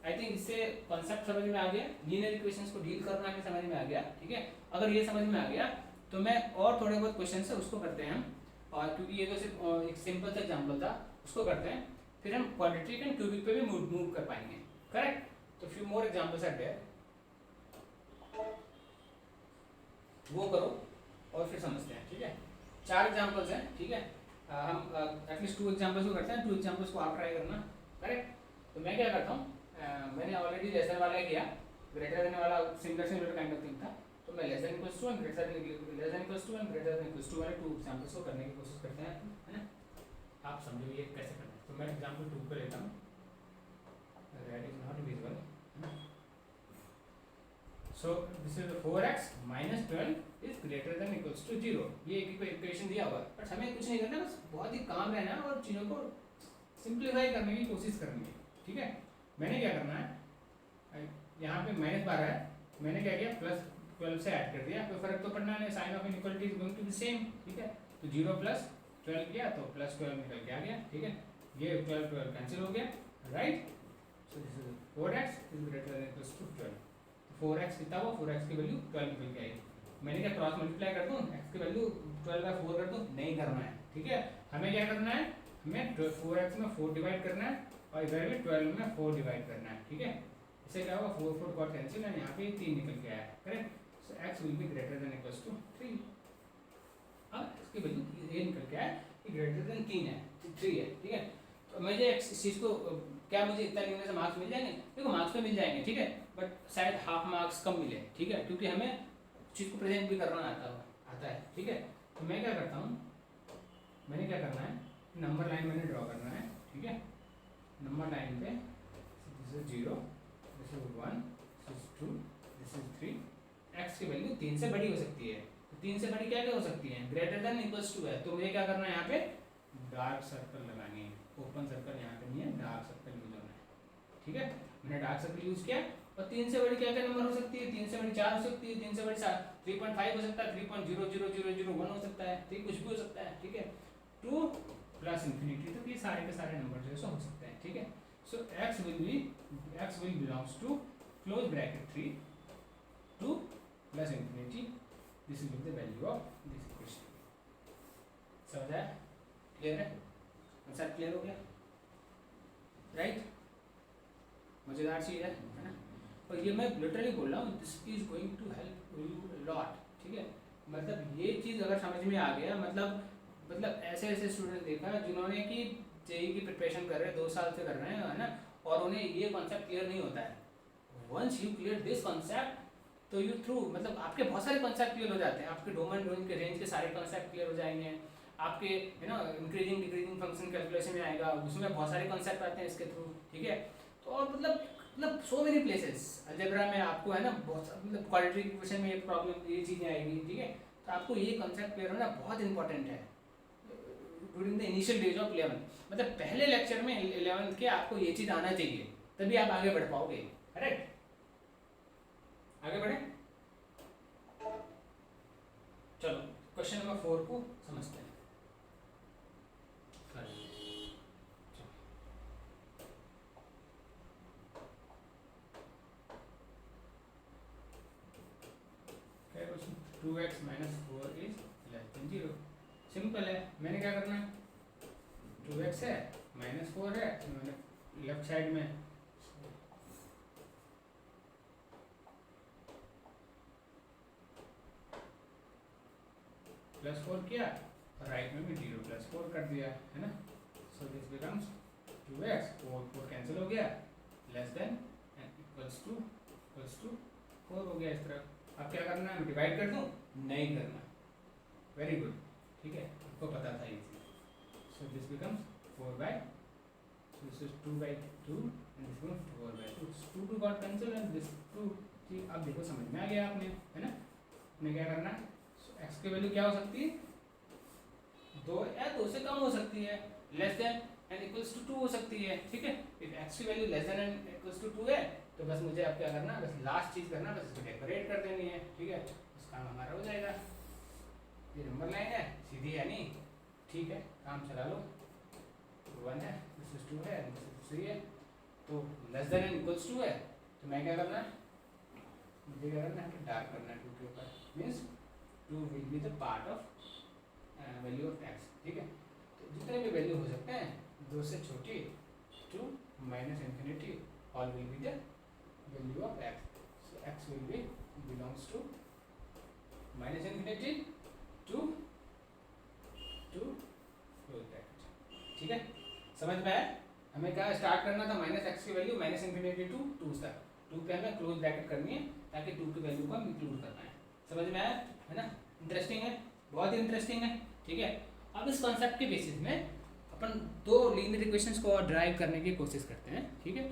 Speaker 1: आई थिंक इससे कॉन्सेप्ट समझ में आ गया, लीनियर इक्वेशंस को डील करना हमें समझ में आ गया, ठीक है। अगर ये समझ में आ गया तो मैं और थोड़े बहुत क्वेश्चन है उसको करते हैं हम, और क्योंकि ये तो सिर्फ एक सिंपल सा एग्जाम्पल था, उसको करते हैं, फिर हम क्वाड्रेटिक एंड क्यूबिक पे भी मूव कर पाएंगे, करेक्ट। तो few more examples are there, वो करो और फिर समझते हैं, ठीक है। 4 एग्जाम्पल्स हैं, ठीक है। हम एटलीस्ट 2 एग्जाम्पल्स को करते हैं, 2 एग्जाम्पल्स को आप ट्राई करना, करेक्ट। तो मैं क्या करता हूँ, मैंने ऑलरेडी लेसन वाला किया, ग्रेटर देन वाला सिमिलर काइंड ऑफ थिंग था, तो मैं less than equals to and greater than equals to and greater than equals to वाले 2 एग्जाम्पल्स को करने की कोशिश करते हैं, है ना। आप समझो ये कैसे करना है। तो मैं एग्जाम्पल 2 पे लेता हूँ, that is not visible, so this is 4x - 12 is greater than equals to 0, ये एक इक्वेशन दिया हुआ है, बट हमें कुछ नहीं करना, बस बहुत ही काम रहना है और चीज़ों को सिंप्लीफाई करने की कोशिश करनी है, ठीक है। मैंने क्या करना है, यहाँ पे -12 है, मैंने क्या किया +12 से ऐड कर दिया, कोई फर्क तो पड़ना नहीं, sign of inequality is going to be same, ठीक है। तो 0 + 12 किया तो +12 निकल के आ गया, ठीक है। ये 12 कैंसिल हो गया, right. So this is 4x is greater than equals to 12, 4x कितना हुआ, 4x की वैल्यू 12 निकल के आई। मैंने क्या क्रॉस मल्टीप्लाई कर दूं, x की वैल्यू 12/4 कर दूं, नहीं करना है, ठीक है। हमें क्या करना है, हमें 4x में 4 डिवाइड करना है, और इधर भी 12 में 4 डिवाइड करना है, ठीक है। इससे क्या होगा, 4 4 कॉट कैंसिल, एंड यहाँ पे 3 निकल के आया, correct. So x will be greater than equals to 3। अब इसकी वैल्यू ये निकल के आया कि ग्रेटर देन 3 है, 3 है, ठीक है। तो मुझे इस चीज़ को क्या मुझे इतना लिखने से मार्क्स मिल जाएंगे, देखो मार्क्स तो मिल जाएंगे, ठीक है, बट शायद हाफ मार्क्स कम मिले, ठीक है, क्योंकि हमें चीज़ को प्रेजेंट भी करना आता है, ठीक है। तो मैं क्या करता हूँ, मैंने क्या करना है, नंबर लाइन मैंने ड्रॉ करना है, ठीक है। नंबर लाइन पे this is 0, this is 1, this is 2, this is 3, x की वैल्यू 3 से बड़ी हो सकती है, तो 3 से बड़ी क्या क्या हो सकती है, ग्रेटर देन इक्वल्स टू है, तो मुझे क्या करना है, यहाँ पे डार्क सर्कल लगानी है, ओपन सर्कल यहाँ पे नहीं है, डार्क सर्कल यूज होना है, ठीक है। मैंने डार्क सर्कल यूज किया, और 3 से बड़ी क्या क्या नंबर हो सकती है, 3 से बड़ी 4 हो सकती है, 3 से बड़ी 3.5 हो सकता है, 3.00001 हो सकता है, ठीक, कुछ भी हो सकता है, ठीक है। 2 + इन्फिनिटी, तो ये सारे के सारे नंबर जो हो सकते हैं, ठीक है। सो x will belongs to close bracket 3 2 + infinity, this will be the value of this equation। समझ आया, क्लियर है, कंसेप्ट क्लियर हो गया, राइट। मजेदार चीज है ना। और ये मैं लिटरली बोल रहा हूँ, this is going to help you lot, ठीक है। मतलब ये चीज़ अगर समझ में आ गया, मतलब ऐसे ऐसे स्टूडेंट देखा जिन्होंने कि जेई की प्रिपरेशन कर रहे हैं 2 साल से कर रहे हैं, है ना, और उन्हें ये कॉन्सेप्ट क्लियर नहीं होता है। Once you clear this concept तो यू थ्रू, मतलब आपके बहुत सारे कॉन्सेप्ट क्लियर हो जाते हैं, आपके डोमेन के रेंज के सारे कॉन्सेप्ट क्लियर हो जाएंगे, आपके है ना इंक्रीजिंग डिक्रीजिंग फंक्शन कैलकुलेशन में आएगा, उसमें बहुत सारे कॉन्सेप्ट आते हैं इसके थ्रू, ठीक है। तो और मतलब सो मेनी प्लेसेस अलजेब्रा में आपको है ना बहुत, मतलब क्वाड्रेटिक इक्वेशन में ये प्रॉब्लम, ये चीज़ें आएगी, ठीक है। तो आपको ये कॉन्सेप्ट क्लियर होना बहुत इंपॉर्टेंट है during the initial days of 11th, मतलब पहले लेक्चर में 11th के आपको ये चीज़ आना चाहिए, तभी आप आगे बढ़ पाओगे, करेक्ट। आगे बढ़े, चलो क्वेश्चन नंबर 4 को समझते हैं। क्या question, 2x minus 4 is less then 0। Simple है, मैंने क्या करना है, 2x है माइनस 4 है, मैंने लेफ्ट साइड में +4 किया और राइट में भी 0 +4 कर दिया, है ना। So this becomes 2x, 4 cancel हो गया, less than and equals to 4 हो गया इस तरफ। अब क्या करना है, मैं डिवाइड कर दूं, नहीं करना, वेरी गुड, ठीक है, आपको पता था ये चीज। So this becomes 4/, so this is 2/2 and this becomes 4/2, 2 got cancel and this 2, ठीक। अब देखो समझ में आ गया आपने, है ना। आपने क्या करना है, x की वैल्यू क्या हो सकती है, 2 या 2 से कम हो सकती है, less than and equals to 2 हो सकती है, ठीक है। इफ x की value less than and equals to 2 है तो बस मुझे अब क्या करना है, बस लास्ट चीज करना है, बस इसको डेकोरेट कर देनी है, ठीक है, बस काम हमारा हो जाएगा। ये नंबर लाइन है सीधी है नहीं, ठीक है, काम चला लो। 1 है, दिस इज 2 है, दिस इज 3 है, तो लेस देन एंड इक्वल्स 2 है, तो मैं क्या करना है, मुझे क्या करना है, डार्क करना है 2 के ऊपर, means 2 will be the part of value of x, ठीक है। तो जितने भी वैल्यू हो सकते हैं 2 से छोटी to minus infinity, all will be the value of x। So x will be belongs to minus infinity to close bracket, ठीक है। समझ में आया, हमें क्या स्टार्ट करना था, -x की वैल्यू माइनस इन्फिनिटी टू 2 तक, 2 पे हमें क्लोज ब्रैकेट करनी है ताकि 2 की वैल्यू को हम इंक्लूड कर पाए। समझ में आया, है ना, इंटरेस्टिंग है, बहुत ही इंटरेस्टिंग है, ठीक है। अब इस कॉन्सेप्ट के बेसिस में अपन 2 लीनियर इक्वेशंस को ड्राइव करने की कोशिश करते हैं, ठीक है।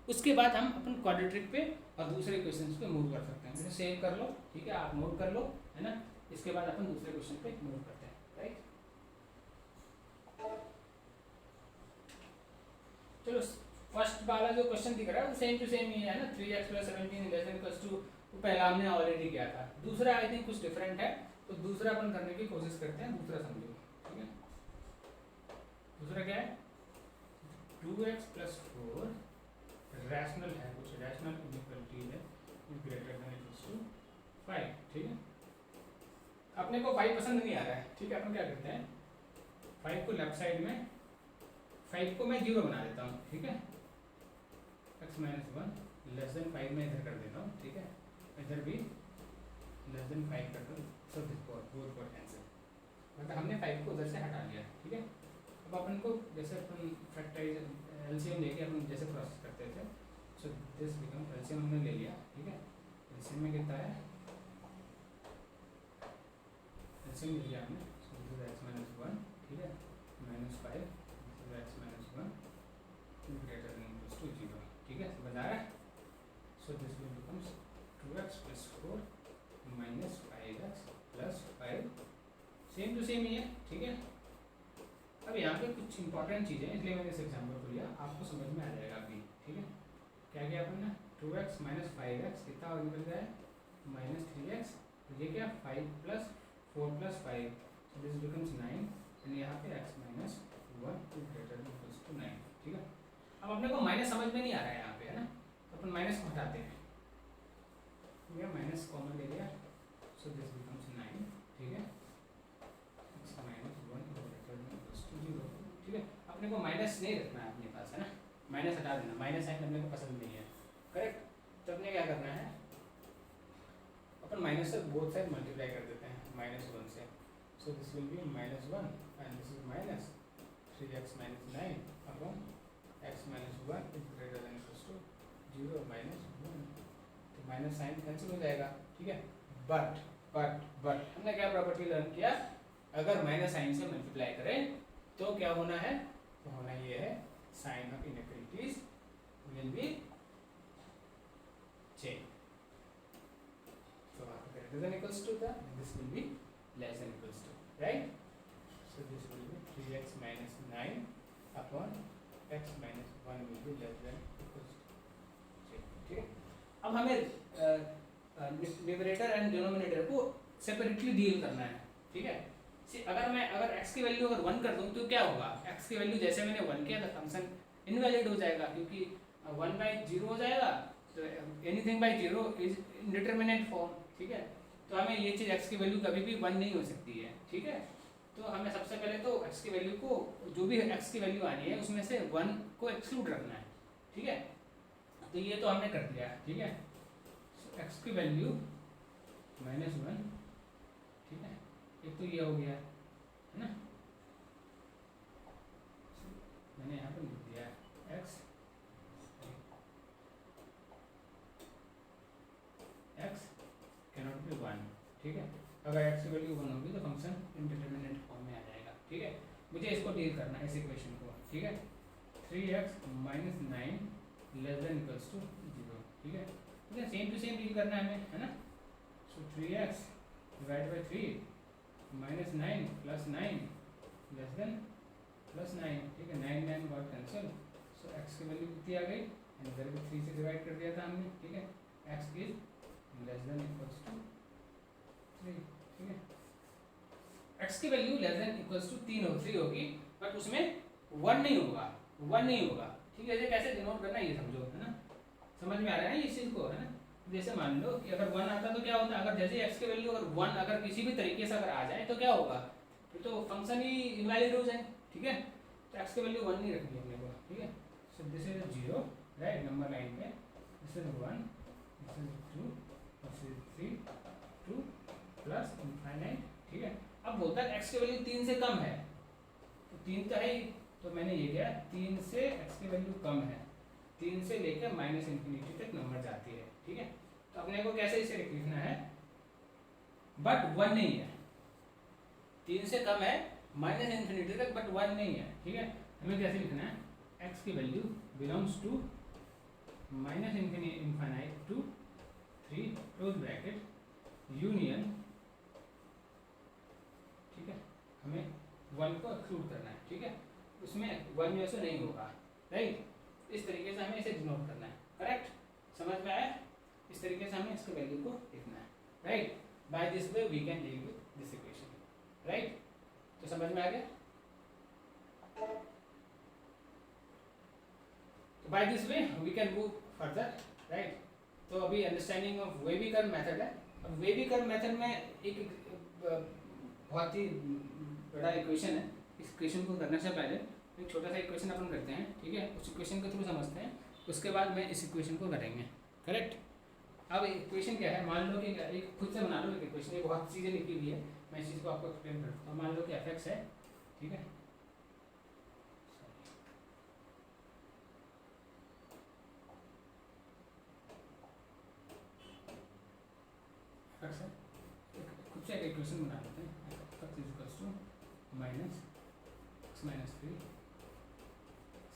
Speaker 1: उसके बाद हम अपन क्वाड्रेटिक पे और दूसरे इक्वेशंस पे मूव कर सकते हैं। इसे सेव कर लो, ठीक है, आप नोट कर लो, है ना। इसके बाद अपन दूसरे क्वेश्चन पे मूव करते हैं, राइट। चलो फर्स्ट वाला जो क्वेश्चन दिख रहा है वो सेम टू सेम ही है ना, 3x + 17 less than equals to, वो पहला हमने ऑलरेडी किया था। दूसरा आई थिंक कुछ डिफरेंट है, तो दूसरा अपन करने की कोशिश करते हैं, दूसरा समझो, ठीक है। दूसरा क्या है, 2x + 4 रैशनल है, कुछ रैशनल इनइक्वालिटी है ग्रेटर देन इक्वल्स टू 5, ठीक है। अपने को 5 पसंद नहीं आ रहा है, ठीक है, अपन क्या करते हैं, 5 को लेफ्ट साइड में, 5 को मैं 0 बना देता हूँ, ठीक है। x - 1 लेस देन 5 में इधर कर देता हूँ, ठीक है, इधर भी लेस देन 5 कर दूँ, सब बोथ को कैंसिल, मतलब हमने 5 को उधर से हटा लिया, ठीक है। अब अपन को जैसे अपन फैक्टराइज एलसीएम लेके अपन जैसे प्रोसेस करते थे, सो दिस बिकम, एलसीएम हमने ले लिया, ठीक है। एलसीएम में कितना है, एलसीएम ले लिया हमने, सो दिस इज x - 1, ठीक है, -5, this is x - 1 greater than equals to 0, ठीक है, समझ आ रहा है। So this will becomes 2x + 4 -5x + 5, same to same ही है, ठीक है। अब यहाँ पे कुछ इंपॉर्टेंट चीज़ें हैं, इसलिए मैंने इस एग्जाम्पल को लिया, आपको समझ में आ जाएगा अभी, ठीक है। क्या किया अपन ने, 2x - 5x कितना और निकल जाए, -3x, तो ये क्या 5 + 4 + 5, so this becomes 9, एंड यहाँ पे x - 1 greater than equals to 9, ठीक है। अब अपने को माइनस समझ में नहीं आ रहा है यहाँ पे, है ना, तो अपन माइनस को हटाते हैं, ठीक है, माइनस कॉमन ले लिया, सो दिस बिकम्स 9, ठीक है, x - 1 greater than equals to 0, ठीक है। अपने को माइनस नहीं रखना है अपने पास, है ना, माइनस हटा देना, माइनस साइन अपने को पसंद नहीं है, करेक्ट। तो अपने क्या करना है, अपन माइनस से बोथ साइड मल्टीप्लाई कर देते हैं -1 से। So this will be -1 and this is minus 3x - 9 upon x - 1 is greater than equals to 0 -1। तो माइनस साइन कैंसिल हो जाएगा, ठीक है। बट हमने क्या प्रॉपर्टी लर्न किया, अगर माइनस साइन से मल्टीप्लाई करें तो क्या होना है, तो होना ये है sign of inequalities will be change. So greater than equals to the, this will be less than equals to, right? So this will be 3x minus 9 upon x minus 1 will be less than equals to, ठीक है। अब हमें numerator and denominator को separately deal करना है, ठीक है। अगर x की वैल्यू अगर 1 कर दूं तो क्या होगा, x की वैल्यू जैसे मैंने 1 किया था फंक्शन इनवैलिड हो जाएगा, क्योंकि 1/0 हो जाएगा, तो anything bye 0 is indeterminate form, ठीक है। तो हमें ये चीज़ x की वैल्यू कभी भी 1 नहीं हो सकती है, ठीक है। तो हमें सबसे पहले तो x की वैल्यू को, जो भी x की वैल्यू आनी है उसमें से 1 को एक्सक्लूड रखना है, ठीक है। तो ये तो हमने कर दिया, ठीक है। x की वैल्यू -1, ठीक है। एक तो ये हो गया है ना, मैंने यहाँ पर लिख दिया x कैनॉट बी 1, ठीक है। अगर x की वैल्यू 1 होगी तो फंक्शन इंडिटरमिनेट फॉर्म में आ जाएगा, ठीक है। मुझे इसको डील करना है, इस इक्वेशन को, ठीक है। 3x - 9 less than equals to 0, ठीक है। मुझे सेम टू सेम डील करना है हमें, है ना। सो 3x divide by 3 -9 + 9 less than +9, ठीक है। 9 9 गॉट कैंसिल, सो x की वैल्यू कितनी आ गई, इधर भी 3 से डिवाइड कर दिया था हमने, ठीक है। x is less than equals to 3, ठीक है। x की value less than equals to 3 होगी, बट उसमें 1 नहीं होगा, 1 नहीं होगा, ठीक है। ये कैसे डिनोट करना है ये समझो, है ना। समझ में आ रहा है ना इस चीज़ को, है ना। जैसे मान लो कि अगर 1 आता तो क्या होता, अगर जैसे x की वैल्यू अगर 1 अगर किसी भी तरीके से अगर आ जाए तो क्या होगा, तो फंक्शन ही इनवैलिड हो जाए, ठीक है। तो x की वैल्यू 1 नहीं रखनी है अपने को, ठीक है। So this is 0, right, number line पे this is 1, this is 2, this is 3, 2 plus infinite, ठीक है। अब बोलता है x की वैल्यू 3 से कम है, तो 3 तो है ही, तो मैंने ये किया 3 से x की वैल्यू कम है, 3 से लेकर -∞ तक नंबर जाती है, ठीक है। तो अपने को कैसे इसे लिखना है, बट 1 नहीं है, 3 से कम है -∞ तक, बट 1 नहीं है, ठीक है। हमें कैसे लिखना है, x की value belongs to -∞ to 3 close bracket union, ठीक है। हमें 1 को एक्सक्लूड करना है, ठीक है। उसमें 1 जो है नहीं होगा, राइट। इस तरीके से हमें इसे डिनोट करना है, करेक्ट, समझ में आया। इस तरीके से हमें इसके वैल्यू को लिखना है, right. By this way we can deal with this equation, right. तो समझ में आ गया। तो by this way we can move further, right. तो अभी understanding of wavy curve method है। अब वेवी कर्व मेथड में एक बहुत ही बड़ा इक्वेशन है। इस इक्वेशन को करने से पहले एक छोटा सा इक्वेशन अपन करते हैं, ठीक है। उस इक्वेशन के थ्रू समझते हैं, उसके बाद में इस इक्वेशन को करेंगे, करेक्ट। अब इक्वेशन क्या है, मान लो कि एक खुद से बना लो एक इक्वेशन, ये बहुत चीज़ें लिखी हुई है, मैं इस चीज़ को आपको एक्सप्लेन करता हूँ। मान लो कि f(x) है, ठीक है। f(x) है, खुद से एक इक्वेशन बना लेते हैं। f(x) = -x - 3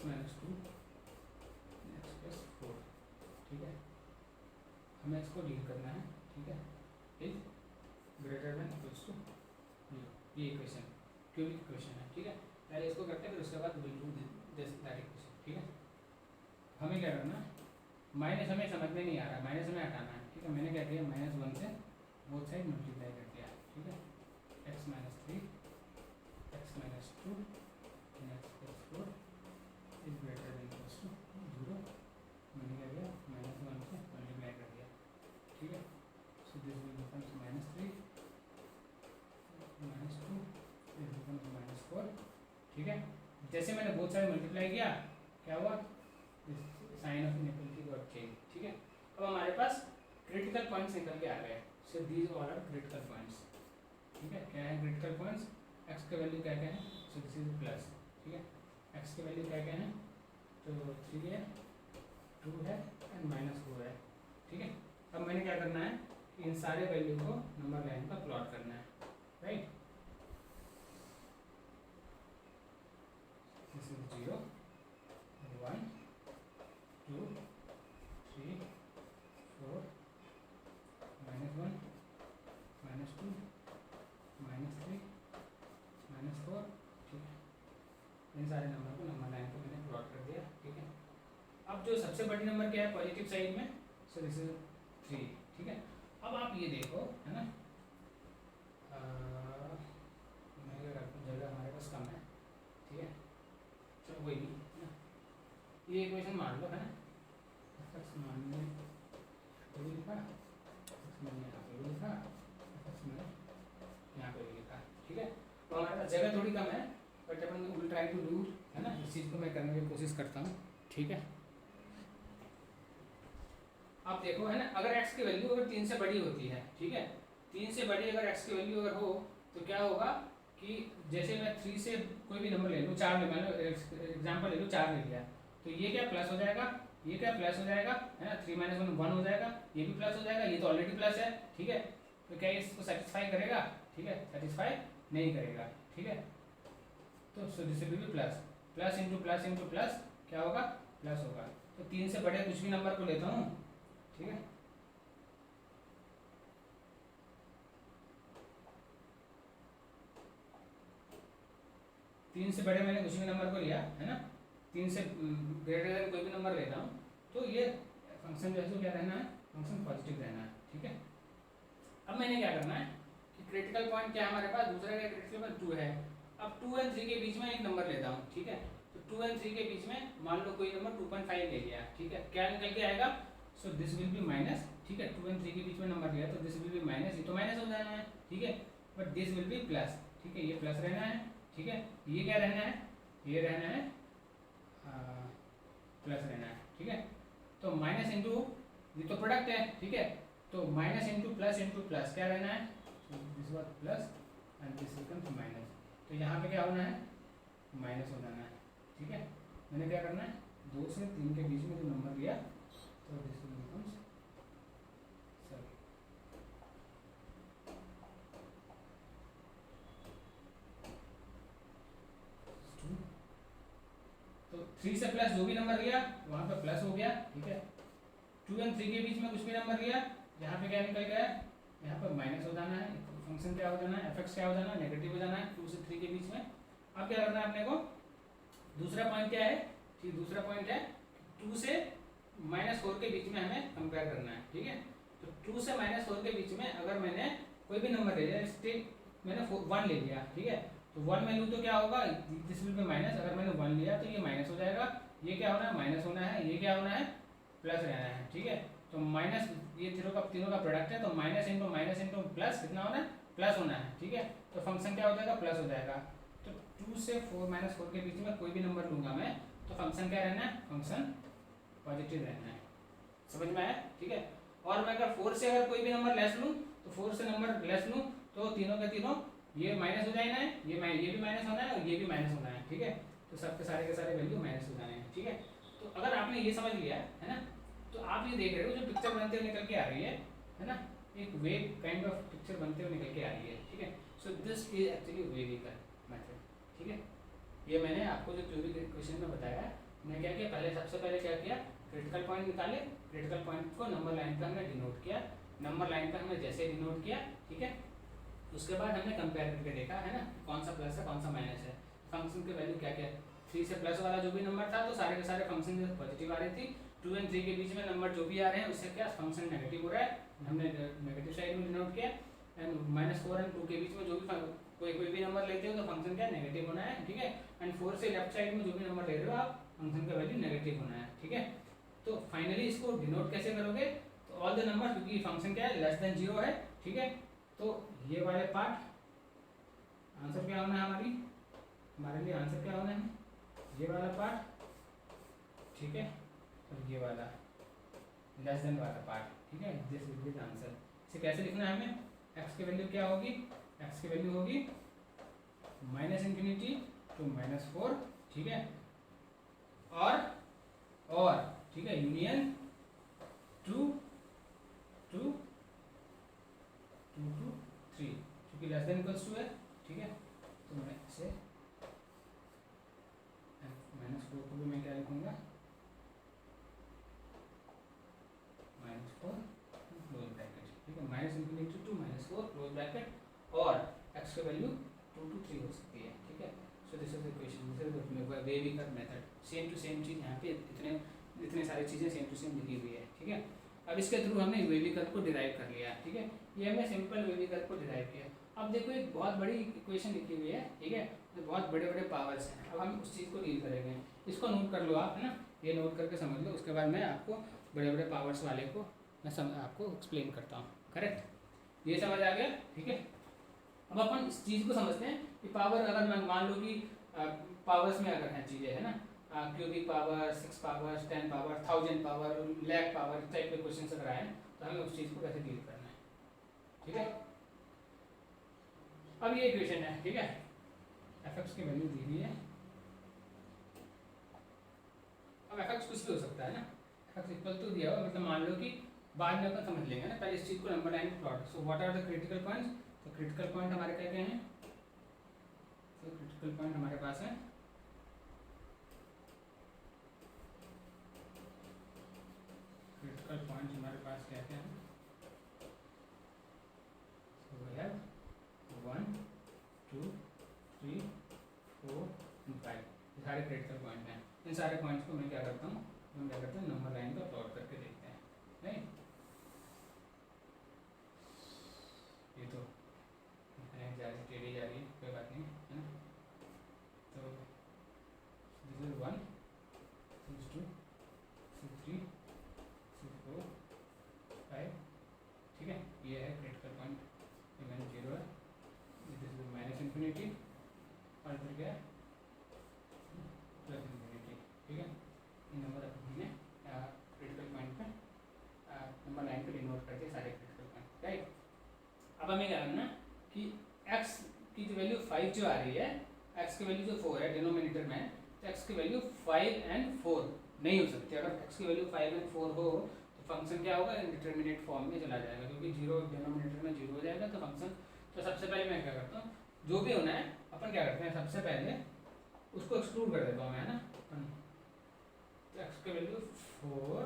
Speaker 1: x - 2 x + 4, ठीक है। हमें इसको डील करना है, ठीक है। Is greater than equals to 0, ये इक्वेशन क्यूबिक इक्वेशन है, ठीक है। पहले इसको करते हैं, फिर उसके बाद will do this that equation, ठीक है। हमें क्या करना है, माइनस हमें समझ में नहीं आ रहा, माइनस हमें हटाना है, ठीक है। मैंने क्या किया, -1 से बोथ साइड मल्टीप्लाई कर दिया, ठीक है। x - 3 x - 2 x + 4 is greater than equals to 0, मैंने क्या किया, -1 से मल्टीप्लाई कर दिया, ठीक है। So this will becomes -3 -2 this becomes -4, ठीक है। जैसे मैंने बोथ साइड मल्टीप्लाई किया, क्या हुआ, sign of inequality got change, ठीक है। अब हम क्रिटिकल पॉइंट्स निकल के आ गए। So these all are critical points. ठीक है, क्या है क्रिटिकल पॉइंट्स? एक्स के वैल्यू क्या क्या है? So this is plus. ठीक है, एक्स के वैल्यू क्या क्या है? तो 3 है, 2 है एंड -4 है। ठीक है, अब मैंने क्या करना है, इन सारे वैल्यू को नंबर लाइन पर प्लॉट करना है, राइट। This is 0, 1, 2, 3, 4, -1, -2, -3, -4। ठीक है, इन सारे नंबर को नंबर लाइन पर मैंने प्लॉट कर दिया। ठीक है, अब जो सबसे बड़ी नंबर क्या है पॉजिटिव साइड में? सो दिस इज 3। ठीक है, अब आप ये देखो, है ना, मैं क्या करता हूँ, जगह हमारे पास कम है। ठीक है, चलो कोई नहीं, है ना, ये इक्वेशन मान लो, है ना, x मान लो ये लिखा, x मैंने यहाँ पे लिखा, x मैंने यहाँ पे लिखा। ठीक है, तो हमारे पास जगह थोड़ी कम है, बट अपन विल ट्राई टू डू, है ना, इस चीज़ को मैं करने की कोशिश करता हूँ। ठीक है, आप देखो, है ना, अगर x की वैल्यू अगर 3 से बड़ी होती है, ठीक है, 3 से बड़ी अगर x की वैल्यू अगर हो तो क्या होगा कि जैसे मैं 3 से कोई भी नंबर ले लूँ, 4 ले, मान लो एग्जाम्पल ले लूँ, 4 ले लिया, तो ये क्या प्लस हो जाएगा, ये क्या प्लस हो जाएगा, है ना, 3 - 1 1 हो जाएगा, ये भी प्लस हो जाएगा, ये तो ऑलरेडी प्लस है। ठीक है, तो क्या इसको सेटिस्फाई करेगा? ठीक है, सेटिस्फाई नहीं करेगा। ठीक है, तो सो this will be plus, plus into plus क्या होगा? प्लस होगा। तो 3 से बड़े कुछ भी नंबर को लेता हूँ, ठीक है, तीन से बड़े मैंने कुछ भी नंबर को लिया, है ना, 3 से ग्रेटर देन कोई भी नंबर लेता हूँ, तो ये फंक्शन जो है क्या रहना है? फंक्शन पॉजिटिव रहना है। ठीक है, अब मैंने क्या करना है कि क्रिटिकल पॉइंट क्या है हमारे पास? दूसरा क्या क्रिटिकल पॉइंट? 2 है। अब 2 और 3 के बीच में एक नंबर लेता हूँ। ठीक है, तो 2 और 3 के बीच में मान लो कोई नंबर 2.5 ले लिया। ठीक है, क्या निकल के आएगा? सो दिस विल बी माइनस। ठीक है, 2 और 3 के बीच में नंबर लिया तो दिस विल बी माइनस, ये तो माइनस हो जाना है। ठीक है, but this will be plus. ठीक है, ये प्लस रहना है। ठीक है, ये क्या रहना है? ये रहना है प्लस रहना है। ठीक है, तो माइनस इंटू, ये तो प्रोडक्ट है। ठीक है, तो माइनस इंटू प्लस क्या रहना है? This was plus and this becomes minus, तो यहाँ पे क्या होना है? माइनस हो जाना है। ठीक है, मैंने क्या करना है? 2 से 3 के बीच में जो नंबर लिया तो दिस बिकम्स, सॉरी, तो 3 से प्लस जो भी नंबर लिया वहाँ पे प्लस हो गया। ठीक है, 2 और 3 के बीच में कुछ भी नंबर लिया, यहाँ पे क्या निकल गया? यहाँ पर माइनस हो जाना है। फंक्शन क्या हो जाना है? एफ क्या हो जाना है? नेगेटिव हो जाना है 2 से 3 के बीच में। अब क्या करना है अपने को? दूसरा पॉइंट क्या है? ठीक, दूसरा पॉइंट है 2 से -4 के बीच में हमें कंपेयर करना है। ठीक है, तो 2 से -4 के बीच में अगर मैंने कोई भी नंबर ले लिया, स्टिक मैंने 1 ले लिया। ठीक है, तो 1 में लूँ तो क्या होगा? This will be minus. अगर मैंने 1 लिया तो ये माइनस हो जाएगा, ये क्या होना है? माइनस होना है, ये क्या होना है? प्लस रहना है। ठीक है, तो माइनस, ये तीनों का प्रोडक्ट है, तो माइनस इंटू प्लस कितना होना है? प्लस होना है। ठीक है, तो फंक्शन क्या हो जाएगा? प्लस हो जाएगा। तो 2 से 4 के बीच में कोई भी नंबर लूंगा मैं, तो फंक्शन क्या रहना है? फंक्शन पॉजिटिव रहना है। समझ में आया? ठीक है, और मैं अगर 4 से अगर कोई भी नंबर लेस लूँ, तो 4 से नंबर लेस लूँ तो तीनों के तीनों ये माइनस हो जाना है, ये भी माइनस होना है और ये भी माइनस होना है। ठीक है, तो सबके सारे के सारे वैल्यू माइनस हो जाने हैं। ठीक है, तो अगर आपने ये समझ लिया है ना, तो आप ये देख रहे हो जो पिक्चर बनते हुए निकल के आ रही है ना, एक वेव काइंड ऑफ पिक्चर बनते हुए निकल के आ रही है। ठीक है, so this is actually wavy curve method. ठीक है, ये मैंने आपको जो थ्योरी क्वेश्चन में बताया, मैं क्या किया, सबसे पहले क्या किया, क्रिटिकल पॉइंट निकाले, क्रिटिकल पॉइंट को नंबर लाइन पर हमने डिनोट किया, नंबर लाइन पर हमने जैसे डिनोट किया, ठीक है, उसके बाद हमने कंपेयर करके देखा, है ना, कौन सा प्लस है कौन सा माइनस है, फंक्शन की वैल्यू क्या क्या है। 3 से प्लस वाला जो भी नंबर था तो सारे के सारे फंक्शन पॉजिटिव आ रही थी, 2 और 3 के बीच में नंबर जो भी आ रहे हैं उससे क्या फंक्शन नेगेटिव हो रहा है, हमने नेगेटिव साइड में डिनोट किया, एंड -4 और 2 के बीच में जो भी कोई भी नंबर लेते हो तो फंक्शन क्या नेगेटिव होना है। ठीक है, एंड 4 से लेफ्ट साइड में जो भी नंबर ले रहे हो आप, फंक्शन का वैल्यू नेगेटिव होना है। ठीक है, तो फाइनली इसको डिनोट कैसे करोगे, तो ऑल द नंबर, क्योंकि फंक्शन क्या है लेस देन 0 है। ठीक है, तो ये वाले पार्ट आंसर क्या होना है, हमारे लिए आंसर क्या होना है, ये वाला पार्ट, ठीक है, और ये वाला, लेस देन वाला पार्ट, ठीक है। This will be the answer. इसे कैसे लिखना है हमें, x की वैल्यू क्या होगी, x की वैल्यू होगी -∞ to -4, ठीक है, और ठीक है यूनियन 2 to 3, क्योंकि लेस देन इक्वल्स टू है, ठीक है। तो मैं इसे -4 को भी मैं क्या लिखूंगा, -4 क्लोज ब्रैकेट, ठीक है, -∞ to -4 क्लोज ब्रैकेट और x की वैल्यू 2 to 3 हो सकती है, ठीक है। So this is the equation, this is the wavy curve method. Same to same चीज़ यहाँ पे इतने सारी चीज़ें सेम टू सेम लिखी हुई है, ठीक है। अब इसके थ्रू हमने वेवी कर्व को डिराइव कर लिया, ठीक है। ये हमने सिंपल वेवी कर्व को डिराइव किया। अब देखो एक बहुत बड़ी इक्वेशन लिखी हुई है, ठीक है, तो बहुत बड़े बड़े पावर्स हैं। अब हम उस चीज़ को डील करेंगे, इसको नोट कर लो आप, है ना, ये नोट करके समझ लो। उसके बाद मैं आपको बड़े बड़े पावर्स वाले को मैं आपको एक्सप्लेन करता हूँ, करेक्ट। ये समझ आ गया, ठीक है। अब अपन इस चीज़ को समझते हैं कि पावर, अगर मान लो कि पावर्स में अगर हैं चीज़ें, है ना, cubic power, 6 power, 10 power, 1000 power, lakh power, इस टाइप के क्वेश्चन अगर आए तो हमें उस चीज़ को कैसे डील करना है, ठीक है। अब ये इक्वेशन है, ठीक है, एफ की वैल्यू दी हुई है। अब एफ कुछ भी हो सकता है ना, एफ इक्वल टू दिया हुआ, मतलब मान लो कि बाद में अपन समझ लेंगे ना, पहले इस चीज़ को number line plot. So what are the critical points, तो क्रिटिकल पॉइंट हमारे क्या क्या हैं, तो क्रिटिकल पॉइंट हमारे पास है क्रिटिकल पॉइंट हमारे पास क्या क्या है, so we have 1 2 3 4 and 5, ये सारे क्रिटिकल पॉइंट हैं। इन सारे पॉइंट्स को मैं क्या करता हूँ, हम क्या करते हैं नंबर लाइन का प्लॉट करके देखते हैं, राइट। ये तो टेढ़ी जा रही है, कोई बात नहीं, है ना। तो this is 1, this is 2, this is 3, this is 4, 5, ठीक है। ये है क्रिटिकल पॉइंट, ये मैंने 0 है, दिस इज -∞ और इधर क्या है +∞, ठीक है। ये नंबर हमने क्रिटिकल पॉइंट पे नंबर लाइन पे डिनोट करके सारे क्रिटिकल पॉइंट, राइट। अब हमें क्या करना कि x की जो वैल्यू 5 जो आ रही है, x की वैल्यू जो 4 है डिनोमिनेटर में, तो x की वैल्यू 5 and 4 नहीं हो सकती। अगर x की वैल्यू 5 and 4 हो तो फंक्शन क्या होगा, इंडिटरमिनेट फॉर्म में चला जाएगा, क्योंकि 0 डिनोमिनेटर में 0 हो जाएगा तो फंक्शन। तो सबसे पहले मैं क्या करता हूँ, जो भी होना है अपन क्या करते हैं, सबसे पहले उसको एक्सक्लूड कर देता हूँ मैं, है ना। तो x की वैल्यू 4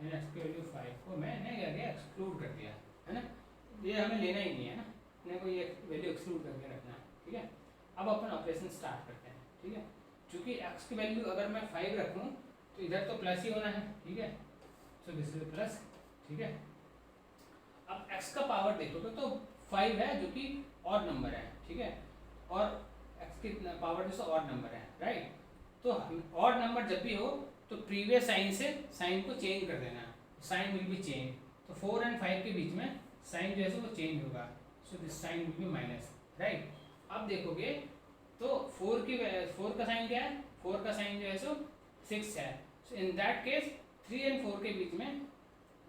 Speaker 1: एंड x की वैल्यू 5 को मैंने क्या किया, एक्सक्लूड कर दिया, है ना। ये हमें लेना ही नहीं है ना, अपने को ये वैल्यू एक्सक्लूड करके रखना है, ठीक है। अब अपन ऑपरेशन स्टार्ट करते हैं, ठीक है। क्योंकि x की वैल्यू अगर मैं 5 रखूँ तो इधर तो प्लस ही होना है, ठीक है। सो दिस इज प्लस, ठीक है। अब x का पावर देखोगे तो 5 है जो कि ऑड नंबर है, ठीक है, और x की पावर जो ऑड नंबर है, राइट। तो ऑड नंबर जब भी हो तो प्रीवियस साइन से साइन को चेंज कर देना, साइन विल बी चेंज। तो 4 and 5 के बीच में साइन जो है वो चेंज होगा, so this sign will be minus, right. अब देखोगे तो 4 का साइन क्या है, 4 का साइन जो है सो 6 है। So in that case 3 and 4 के बीच में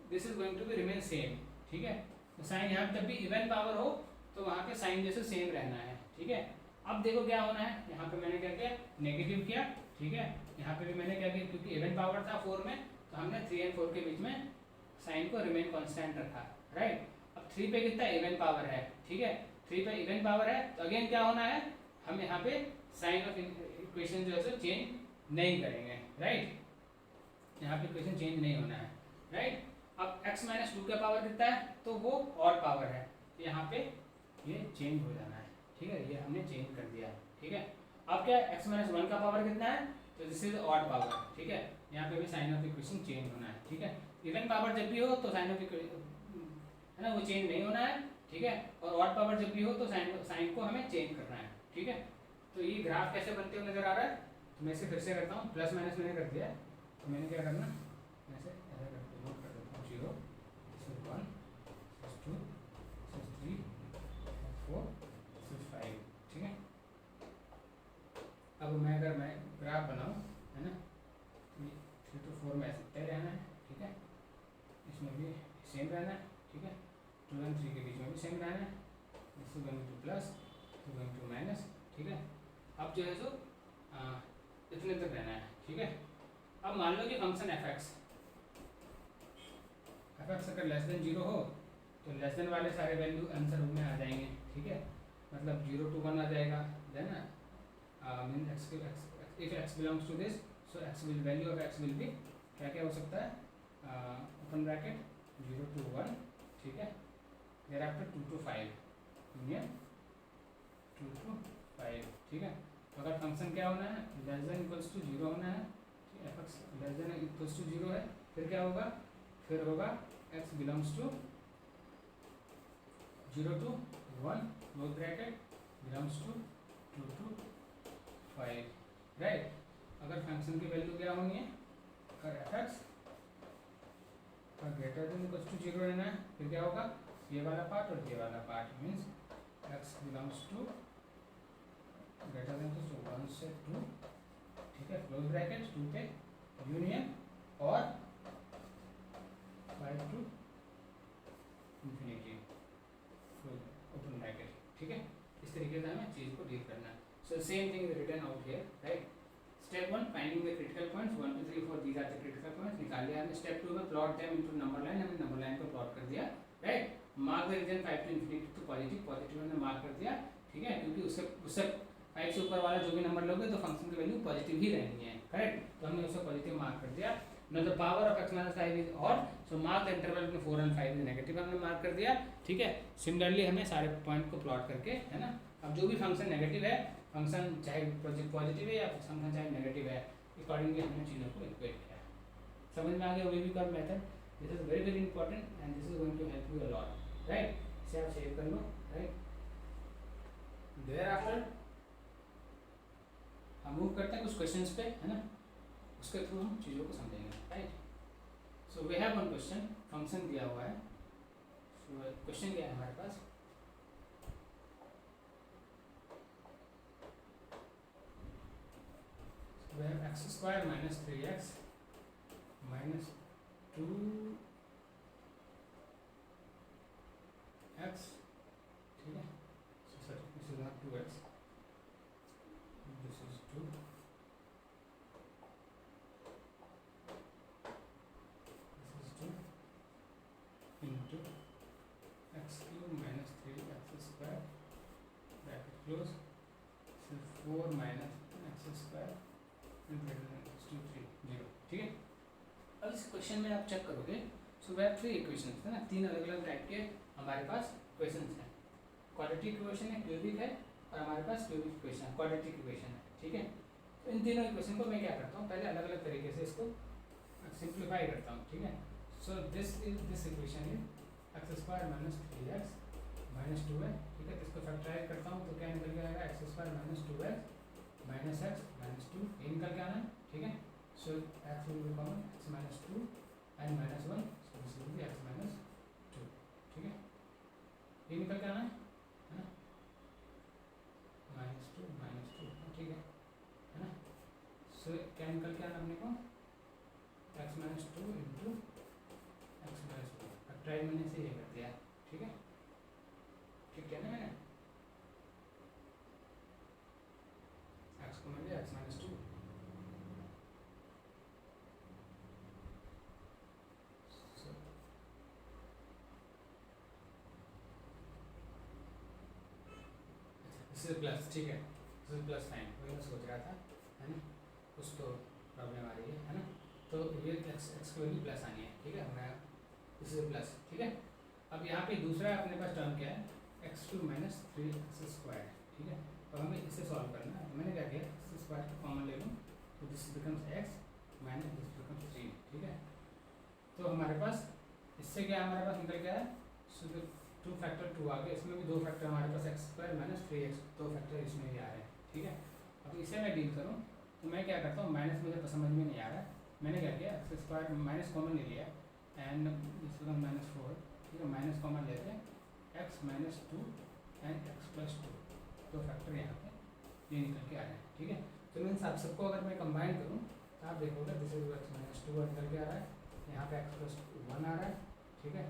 Speaker 1: this is going to be remain same, ठीक है। तो साइन यहाँ जब भी इवन पावर हो तो वहाँ पे साइन जैसे सेम रहना है, ठीक है। अब देखो क्या होना है, यहाँ पे मैंने क्या किया, नेगेटिव किया, ठीक है। यहाँ पे भी मैंने क्या किया, क्योंकि इवन पावर था 4 में तो हमने 3 and 4 के बीच में साइन को रिमेन कांस्टेंट रखा, राइट। अब 3 पे कितना इवन पावर है, ठीक है, 3 पे इवन पावर है तो अगेन क्या होना है, हम यहाँ पे साइन ऑफ इक्वेशन जो है चेंज नहीं करेंगे, राइट। यहाँ पे इक्वेशन चेंज नहीं होना है, राइट। अब x - 2 का पावर कितना है, तो वो ऑड पावर है, तो यहाँ पे ये चेंज हो जाना है, ठीक है। ये हमने चेंज कर दिया, ठीक है। अब क्या x - 1 का पावर कितना है, तो दिस इज ऑड पावर, ठीक है। यहाँ पे भी साइन ऑफ इक्वेशन चेंज होना है, ठीक है। इवन पावर जब भी हो तो साइन ऑफ इक्वेशन, है ना, वो चेंज नहीं होना है, ठीक है। और ऑड पावर जब भी हो तो साइन को हमें चेंज करना है, ठीक है। तो ये ग्राफ कैसे बनते हुए नजर आ रहा है, तो मैं इसे फिर से करता हूँ, प्लस माइनस मैंने कर दिया, तो मैंने क्या करना, ऐसे ऐसा करके नोट कर देता हूँ, 0 1 2 3 4 5, ठीक है। अब अगर मैं ग्राफ बनाऊँ, है ना, 3 to 4 में ऐसे तय रहना है, ठीक है। सेम रहना है, ठीक है। 2 and 3 के बीच में भी सेम रहना है, this is going to plus, this is going to minus, ठीक है। अब जो है सो इतने तक रहना है, ठीक है। अब मान लो कि फंक्शन एफ एक्स अगर लेस देन 0 हो तो लेस देन वाले सारे वैल्यू आंसर में आ जाएंगे, ठीक है। मतलब 0 to 1 आ जाएगा, then mean x if x belongs to this, so x will value of x will be क्या क्या हो सकता है, ओपन ब्रैकेट 0 to 1, ठीक है। Thereafter 2 to 5 union 2 to 5, ठीक है। तो अगर फंक्शन क्या होना है, लेस देन इक्वल्स टू 0 होना है, f x less than equals to 0 है, फिर क्या होगा, फिर होगा x belongs to 0 to 1 close bracket belongs to 2 to 5, right. अगर फंक्शन की वैल्यू क्या होनी है, अगर f x greater than equals to 0 रहना है, फिर क्या होगा, ये वाला पार्ट और ये वाला part means x belongs to greater than equals to 1 से 2, ठीक है, क्लोज ब्रैकेट 2 पे यूनियन और 5 to infinity ओपन ब्रैकेट, ठीक है। इस तरीके से हमें चीज़ को डील करना है। So same thing is written out here, right. Step 1 finding the critical points 1 2 3 4 these are the critical points, निकाल लिया हमने। स्टेप 2 में plot them into number line, हमने नंबर लाइन को प्लॉट कर दिया, right. Mark the region 5 to infinity तो positive हमने मार्क कर दिया, ठीक है, क्योंकि उससे 5 से ऊपर वाला जो भी नंबर लोगे तो फंक्शन की वैल्यू पॉजिटिव ही रहनी है, करेक्ट। तो हमने उसे पॉजिटिव मार्क कर दिया। Now the power of x minus 5 is odd, so mark the interval between 4 and 5 is negative, हमने मार्क कर दिया, ठीक है। सिमिलरली हमें सारे पॉइंट को प्लॉट करके, है ना, अब जो भी फंक्शन नेगेटिव है, फंक्शन चाहे पॉजिटिव है या फंक्शन चाहे नेगेटिव है, अकॉर्डिंगली हमने चीज़ों को इक्वेट किया। समझ में आ गया wavy curve method, this is very very important and this is going to help you a lot, right. इसे आप सेव कर लो, राइट। देयर आफ्टर हम मूव करते हैं कुछ क्वेश्चंस पे, है ना, उसके थ्रू हम चीज़ों को समझेंगे, right. So we have one question, function दिया हुआ है। सो क्वेश्चन क्या है हमारे पास, we have x square minus 3x minus 2x, ठीक है। So sorry, this is not 2x, this is 2, into x cube minus 3x square bracket close, so 4 minus x square greater than equals to 3 0, ठीक है। अब इस question में आप check करोगे, सो we have 3 equations, है ना, 3 अलग अलग टाइप के हमारे पास इक्वेशंस हैं। क्वाड्रेटिक इक्वेशन है, क्यूबिक है, और हमारे पास क्यूबिक इक्वेशन क्वाड्रेटिक इक्वेशन है, ठीक है। तो इन तीनों इक्वेशन को मैं क्या करता हूँ, पहले अलग अलग तरीके से इसको सिंप्लीफाई करता हूँ, ठीक है। So this equation is x square minus 3x minus 2 है, ठीक है। इसको फैक्टराइज करता हूँ तो क्या निकल के आएगा, x square minus 2x minus x minus 2, ये निकल के आना है, ठीक है। So x will be common, x minus 2 and minus 1, so this will be x minus 2, ठीक है। ये निकल के आना है ना, माइनस 2, ठीक है ना। सो क्या निकल के आना अपने को, x minus 2 into x minus 2, factorize मैंने से ये कर दिया, ठीक है, ठीक है ना। मैंने एक्स को मिल गया एक्स माइनस 2, इससे प्लस, ठीक है, इससे प्लस साइन, वही मैं सोच रहा था, है ना, कुछ तो प्रॉब्लम आ रही है ना। तो ये एक्स की वैल्यू प्लस आनी है, ठीक है, मैं इससे प्लस, ठीक है। अब यहाँ पे दूसरा अपने पास टर्म क्या है, x cube minus 3x square, ठीक है। तो हमें इसे सॉल्व करना है, तो मैंने क्या किया, एक्स स्क्वायर को कॉमन ले लूँ, तो this becomes x minus this becomes 3, ठीक है। तो हमारे पास इससे क्या हमारे पास निकल गया है, सो 2 फैक्टर 2 आ गया, इसमें भी 2 फैक्टर हमारे पास x square minus 3x, 2 factor इसमें भी आ रहे हैं, ठीक है। अब इसे मैं डील करूँ तो मैं क्या करता हूँ, माइनस मुझे समझ में नहीं आ रहा है, मैंने क्या किया, एक्स स्क्वायर माइनस कॉमन ले लिया एंड दिस बिकम माइनस 4, ठीक है, माइनस कॉमन लेते हैं, x minus 2 and x plus 2, 2 factor यहाँ पे ये निकल के आ रहे हैं, ठीक है। तो मीन्स आप सबको अगर मैं कंबाइन करूँ तो आप देखोगे दिस इज एक्स माइनस 2 निकल के आ रहा है, यहाँ पे एक्स प्लस 1 आ रहा है, ठीक है,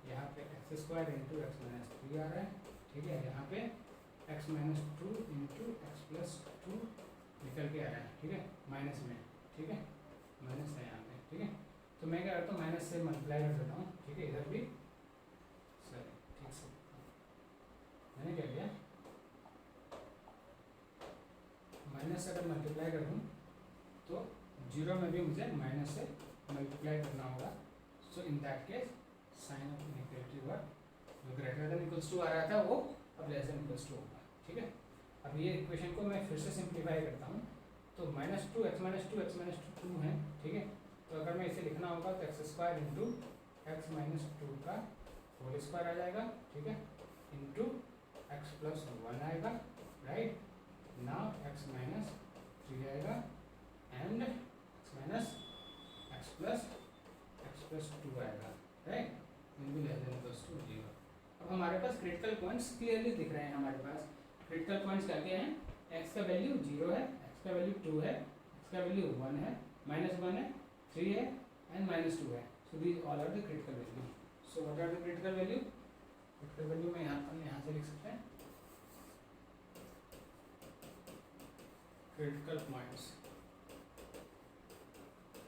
Speaker 1: यहाँ पे x square into x minus 3 आ रहा है, ठीक है, यहाँ पे x minus 2 into x plus 2 निकल के आ रहा है, ठीक है, माइनस में, ठीक है, माइनस है यहाँ पे, ठीक है। तो मैं क्या करता हूँ, माइनस से मल्टीप्लाई कर देता हूँ, ठीक है, इधर भी सॉरी, ठीक से मैंने क्या किया, माइनस से अगर मल्टीप्लाई कर दूँ तो जीरो में भी मुझे माइनस से मल्टीप्लाई करना होगा। So in that case sign of inequality work जो ग्रेटर देन इक्वल्स टू आ रहा था वो अब लेस देन इक्वल्स टू होगा, ठीक है। अब ये इक्वेशन को मैं फिर से सिंप्लीफाई करता हूँ, तो minus two x minus two है, ठीक है। तो अगर मैं इसे लिखना होगा तो x square into x minus 2 का होल स्क्वायर आ जाएगा, ठीक है, इंटू एक्स प्लस 1 आएगा, राइट। नाउ एक्स माइनस 3 आएगा and x minus x plus 2 आएगा, right, into less than equals to 0। अब हमारे पास क्रिटिकल पॉइंट्स क्लियरली दिख रहे हैं, हमारे पास क्रिटिकल पॉइंट्स क्या क्या हैं, एक्स का वैल्यू 0 है, एक्स का वैल्यू 2 है, एक्स का वैल्यू 1 है, -1 है, 3 है एंड -2 है। So these all are the critical value. So what are the critical value? Critical value में यहाँ से लिख सकते हैं क्रिटिकल पॉइंट्स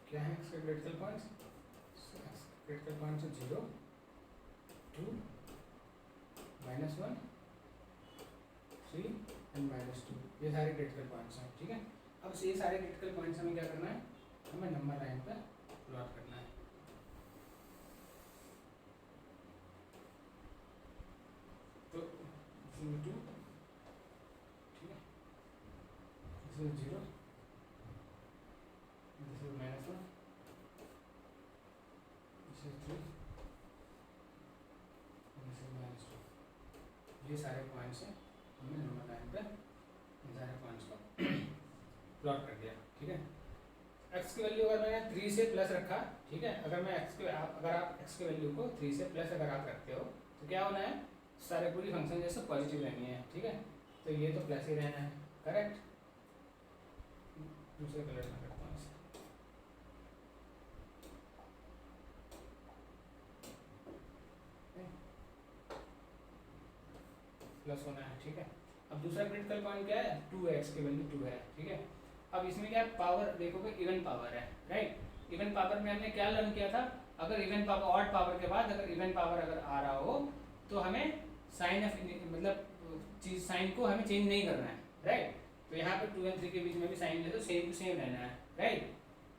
Speaker 1: क्या है, इसके critical points, critical points 0, 2, -1, 3 and -2, ये सारे क्रिटिकल पॉइंट्स हैं, ठीक है। अब ये सारे क्रिटिकल पॉइंट्स हमें क्या करना है, हमें नंबर लाइन पर प्लॉट करना है। तो 2, ठीक है, this is 0, this is -1, this is 3, this is -2, ये सारे पॉइंट्स हैं, हमने नंबर लाइन पर इन सारे पॉइंट्स को प्लॉट कर दिया, ठीक है। एक्स की वैल्यू अगर मैंने 3 से प्लस रखा, ठीक है, अगर आप एक्स की वैल्यू को 3 से प्लस अगर आप रखते हो तो क्या होना है, सारे पूरी फंक्शन जैसे पॉजिटिव रहनी है, ठीक है। तो ये तो प्लस ही रहना है, करेक्ट। दूसरे कलर में करता हूँ इसे, प्लस होना है, ठीक है। अब दूसरा क्रिटिकल पॉइंट क्या है, 2 है, एक्स की वैल्यू 2 है, ठीक है। अब इसमें क्या पावर देखोगे, इवन पावर है, राइट। इवन पावर में हमने क्या लर्न किया था, अगर इवन पावर ऑड पावर के बाद अगर इवन पावर अगर आ रहा हो तो हमें साइन ऑफ मतलब चीज साइन को हमें चेंज नहीं करना है, राइट। तो यहाँ पे 2 एंड 3 के बीच में भी साइन ले तो सेम टू सेम रहना है, राइट।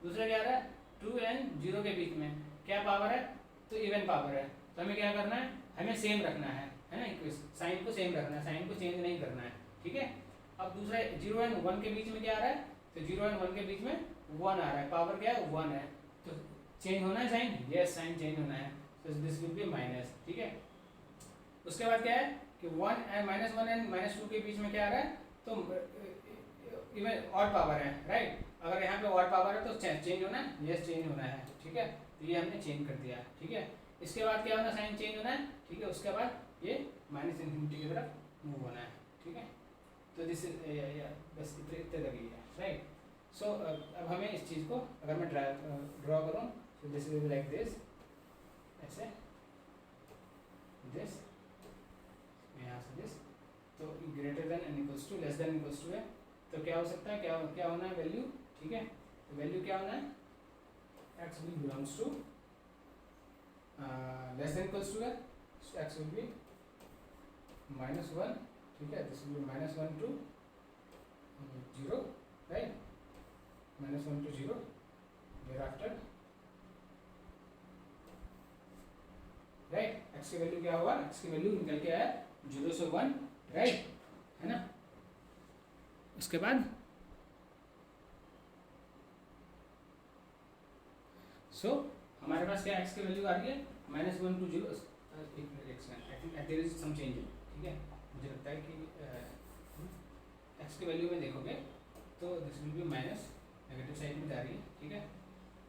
Speaker 1: दूसरा क्या आ रहा है, 2 एंड 0 के बीच में क्या पावर है, तो इवन पावर है, तो हमें क्या करना है, हमें सेम रखना है ना, साइन को सेम रखना है, साइन को चेंज नहीं करना है, ठीक है। अब दूसरा 0 एंड 1 के बीच में क्या आ रहा है, तो 0 एंड 1 के बीच में 1 आ रहा है, पावर क्या है 1 है, तो चेंज होना है साइन, यस साइन चेंज होना है, तो दिस विल बी माइनस, ठीक है। उसके बाद क्या है कि 1 एंड -1 एंड -2 के बीच में क्या आ रहा है, तो इवन ऑड पावर है, राइट। अगर यहाँ पे ऑड पावर है तो चेंज होना है, यस चेंज होना है, ठीक है। तो ये हमने चेंज कर दिया, ठीक है। इसके बाद क्या होना, साइन चेंज होना है, ठीक है। उसके बाद ये -∞ की तरफ मूव होना है, ठीक है। तो दिस इज बस इतने तक ही है, राइट। सो अब हमें इस चीज़ को अगर मैं ड्रॉ करूँ तो this will be like this, ऐसे दिस, यहाँ से दिस, तो greater than and equals to less than equals to है, तो क्या हो सकता है, क्या होना है वैल्यू, ठीक है। तो वैल्यू क्या होना है, x will belongs to less than equals to है, so x will be -1, ठीक है, this will be -1 to 0, right, -1 to 0, thereafter, right, x की वैल्यू क्या होगा, x की वैल्यू निकल के आया 0 से 1, राइट, है ना। उसके बाद हमारे पास क्या x की वैल्यू आ रही है -1 to 0, there is some change, ठीक है। मुझे लगता है कि x की वैल्यू में देखोगे तो this will be minus, negative side में जा रही है, ठीक है।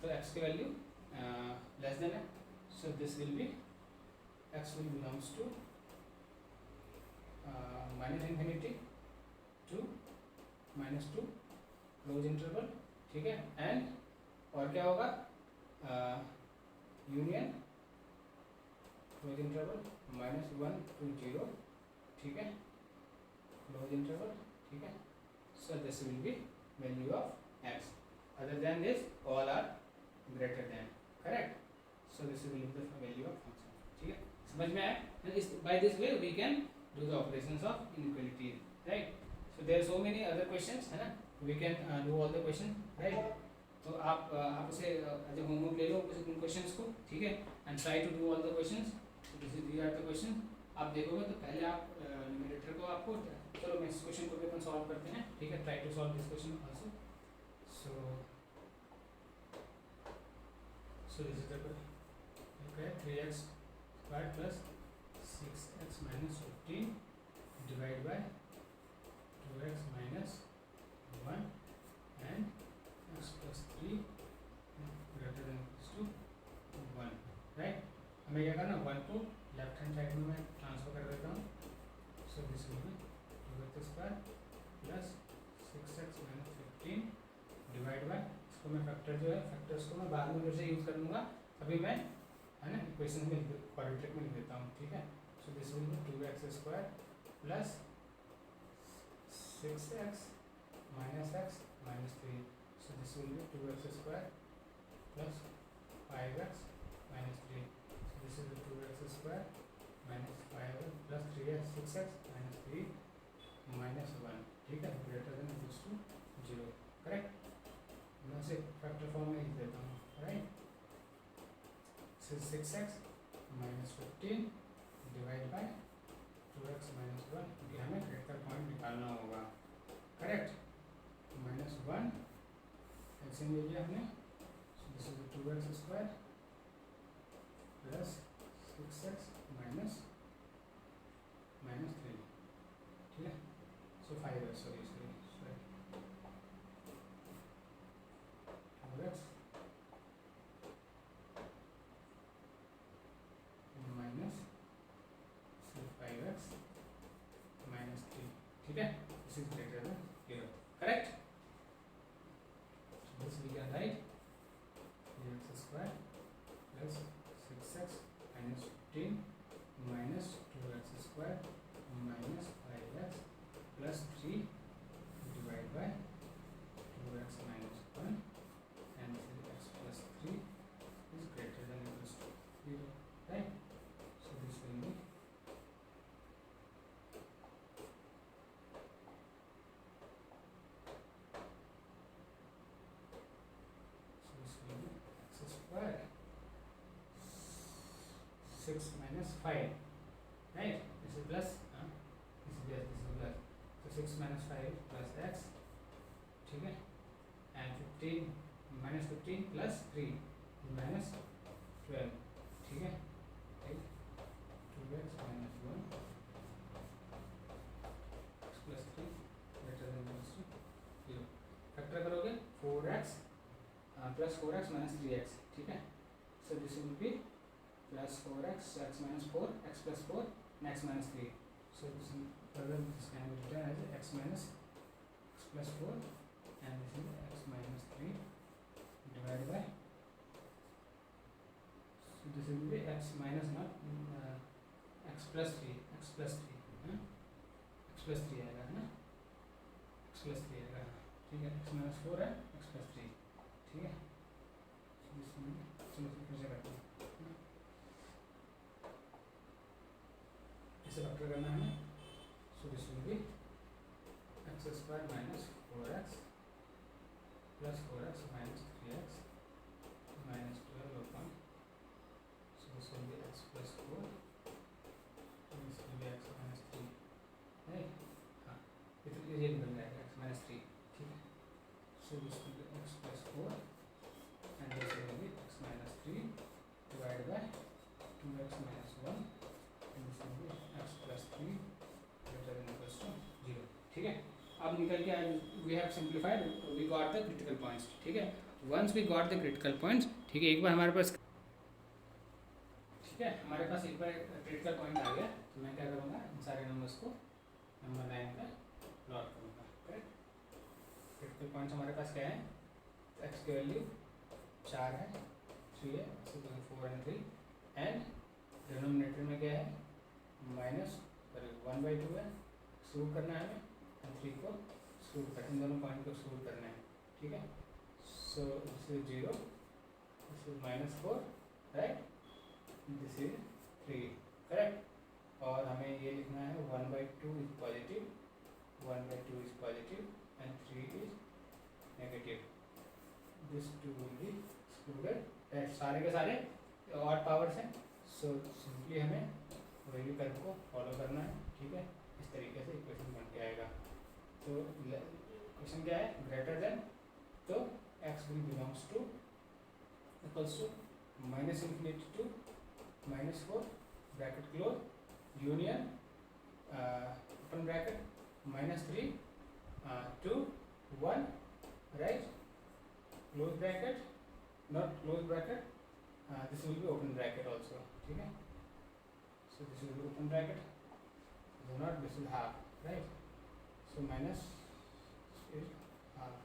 Speaker 1: तो x की वैल्यू लेस देन है, so this will be x will belongs to -∞ to -2 close interval, ठीक है। एंड और क्या होगा, यूनियन क्लोज इंटरवल -1 to 0, ठीक है, क्लोज इंटरवल, ठीक है. So this will be value of x. Other than this, all are greater than. Correct. So this will be the value of function. ठीक है, समझ में आया? By this way we can do the operations of inequality, right? So there are so many other questions, है ना? We can do all the questions, right? तो आप उसे एज ए होमवर्क ले लो उन क्वेश्चंस को, ठीक है, and try to do all the questions. So this is the question. आप देखोगे तो पहले आप न्यूमरेटर को आपको, चलो मैं इस क्वेश्चन को भी अपन सॉल्व करते हैं, ठीक है. Try to solve this question also. So this is the okay 3x square plus 6x minus 15 divide by 2x minus 1 and x plus 3 greater than equals to 1, right? हमें क्या करना, 1 को लेफ्ट हैंड साइड में मैं transfer कर देता हूँ. So this will B 2x square plus 6x minus 15 divide bye, इसको मैं फैक्टर जो है फैक्टर्स को मैं बाद में फिर से यूज़ कर लूँगा, अभी मैं, है ना, इक्वेशन में क्वाड्रेटिक में लिख देता हूँ, ठीक है. So this will B 2x square plus 6x minus x minus 3. So this will be 2x square plus 5x minus 3. So this is the 2x square minus 5x plus 3x 6x minus 3 minus 1, ठीक है, greater than equals to 0. Correct. मैं इसे factor form में लिख देता हूँ, right. So 6x minus 15 divide by 2x minus 1, क्योंकि हमें क्रिटिकल पॉइंट निकालना होगा, करेक्ट. माइनस 1 एलसीएम ले लिया हमने. सो this is 2x square plus 6x minus 3, ठीक है. सो 5x, sorry 2x minus 5x minus 3, ठीक है. This is greater then 0, correct. This we can write 3x square plus 6x minus 15 minus 2x square minus 5x plus 3 divided by 2x minus 1 and this is x plus 3 is greater than equals to 0, right? So this will be x square 6 minus 5, right? This is plus, this is plus. So 6 minus 5 plus x, ठीक है, and 15 minus 15 plus 3 minus 12, ठीक है, right? 2x minus 1 x plus 3 greater than equals to 0. Factor करोगे 4x plus 4x minus 3x, ठीक है. So this will be plus 4x, x minus 4, x plus 4 and x minus 3. So this further this can be written as x minus x plus 4 and this is x minus 3 divided by, so this will be x minus not x plus 3, x plus 3, x plus 3 आएगा, है ना, x plus 3 आएगा, ठीक है. x minus 4 है, x plus 3, ठीक है. चलो फिर से करते हैं, इसे फैक्टर करना है. So this will be x square minus 4x plus 4x minus 3x minus 12 upon, so this will be x plus 4 this will be x minus 3, right. हाँ, ये निकल जाएगा x माइनस 3, ठीक है. So this will be x plus 4 and this will be x minus 3 divided by 2x minus 1 and this will be x plus 3 greater than equals to 0, ठीक है. अब निकल के we have simplified, we got the critical points, ठीक है. once we got the critical points, ठीक है, एक बार हमारे पास, ठीक है, हमारे पास एक बार critical point आ गया, तो मैं क्या करूँगा, इन सारे नंबर्स को नंबर 9 पे प्लॉट करूँगा, करेक्ट. critical points हमारे पास क्या है, x की वैल्यू 4 है, 3 है, 4 and 3 and डिनोमिनेटर में क्या है माइनस 1/2 है, एक्सक्लूड करना है हमें, और 3 को एक्सक्लूड करना, इन दोनों पॉइंट को एक्सक्लूड करना है, ठीक है। So this is 0, this is -4, right, this is 3, correct. और हमें ये लिखना है 1/2 is positive, 1/2 is positive and 3 is negative, this 2 will be excluded. सारे के सारे ऑड पावर्स हैं, सो सिंपली हमें वैल्यू कर्व को फॉलो करना है, ठीक है। इस तरीके से इक्वेशन बन के आएगा। तो क्वेश्चन क्या है, ग्रेटर देन, तो x will belongs to equals to -∞ to -4 bracket close, union open bracket -3 to 1, right, close bracket, not close bracket, this will be open bracket also, ठीक है। So this will be open bracket, do not, this will half, right, so minus is half,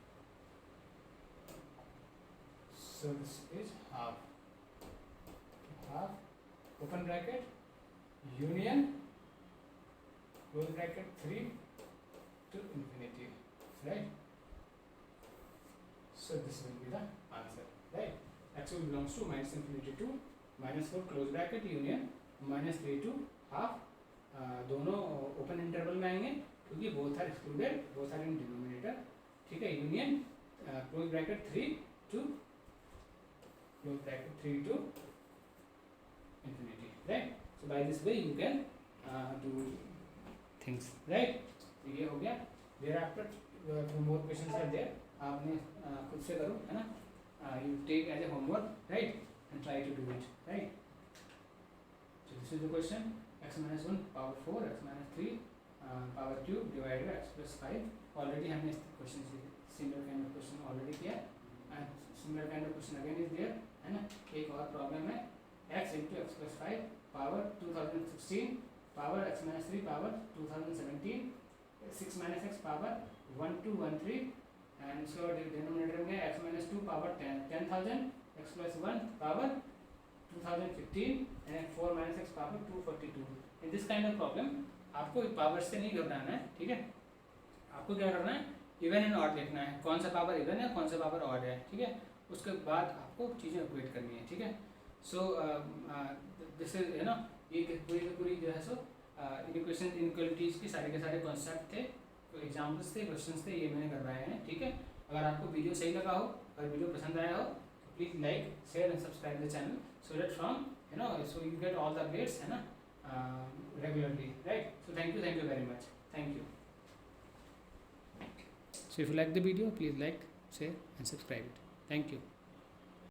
Speaker 1: so this is half, open bracket, union close bracket 3 to infinity, right, so this will be the answer, right, x will belongs to -∞ to -4 close bracket union -3 to half, दोनों open interval में आएंगे क्योंकि both are excluded, both are in denominator, ठीक है। Union close bracket 3 to infinity, right, so by this way you can do things, right, तो ये हो गया। thereafter few more questions are there, आपने खुद से करो, है ना, you take as a homework, right, and try to do it, right, so this is the question, x minus 1 power 4, x minus 3 power cube divided by x plus 5, already हमने question similar kind of question already किया, and similar kind of question again is there, है ना। एक और problem है, x into x plus 5 power 2016 power x minus 3 power 2017 6 minus x power 1213, and so denominator में x minus 2 power 10,000, x plus 1 power 2015 and 4 minus x power 242। in this kind of problem आपको power से नहीं घबराना है, ठीक है। आपको क्या करना है, इवन एंड ऑड लिखना है, कौन सा पावर इवन है कौन सा पावर ऑड है, ठीक है। उसके बाद आपको चीज़ें इक्वेट करनी है, ठीक है। सो दिस इज, है ना, ये पूरी जो है सो इक्वेशन इनइक्वालिटीज़ के सारे कॉन्सेप्ट थे, एग्जाम्पल्स थे, क्वेश्चंस थे, ये मैंने करवाए हैं, ठीक है। अगर आपको वीडियो सही लगा हो और वीडियो पसंद आया हो तो please like share and subscribe the channel, so that from, you know, so you get all the updates, है ना, regularly, right, so thank you very much, thank you। So if you like the video, please like, share and subscribe it, thank you।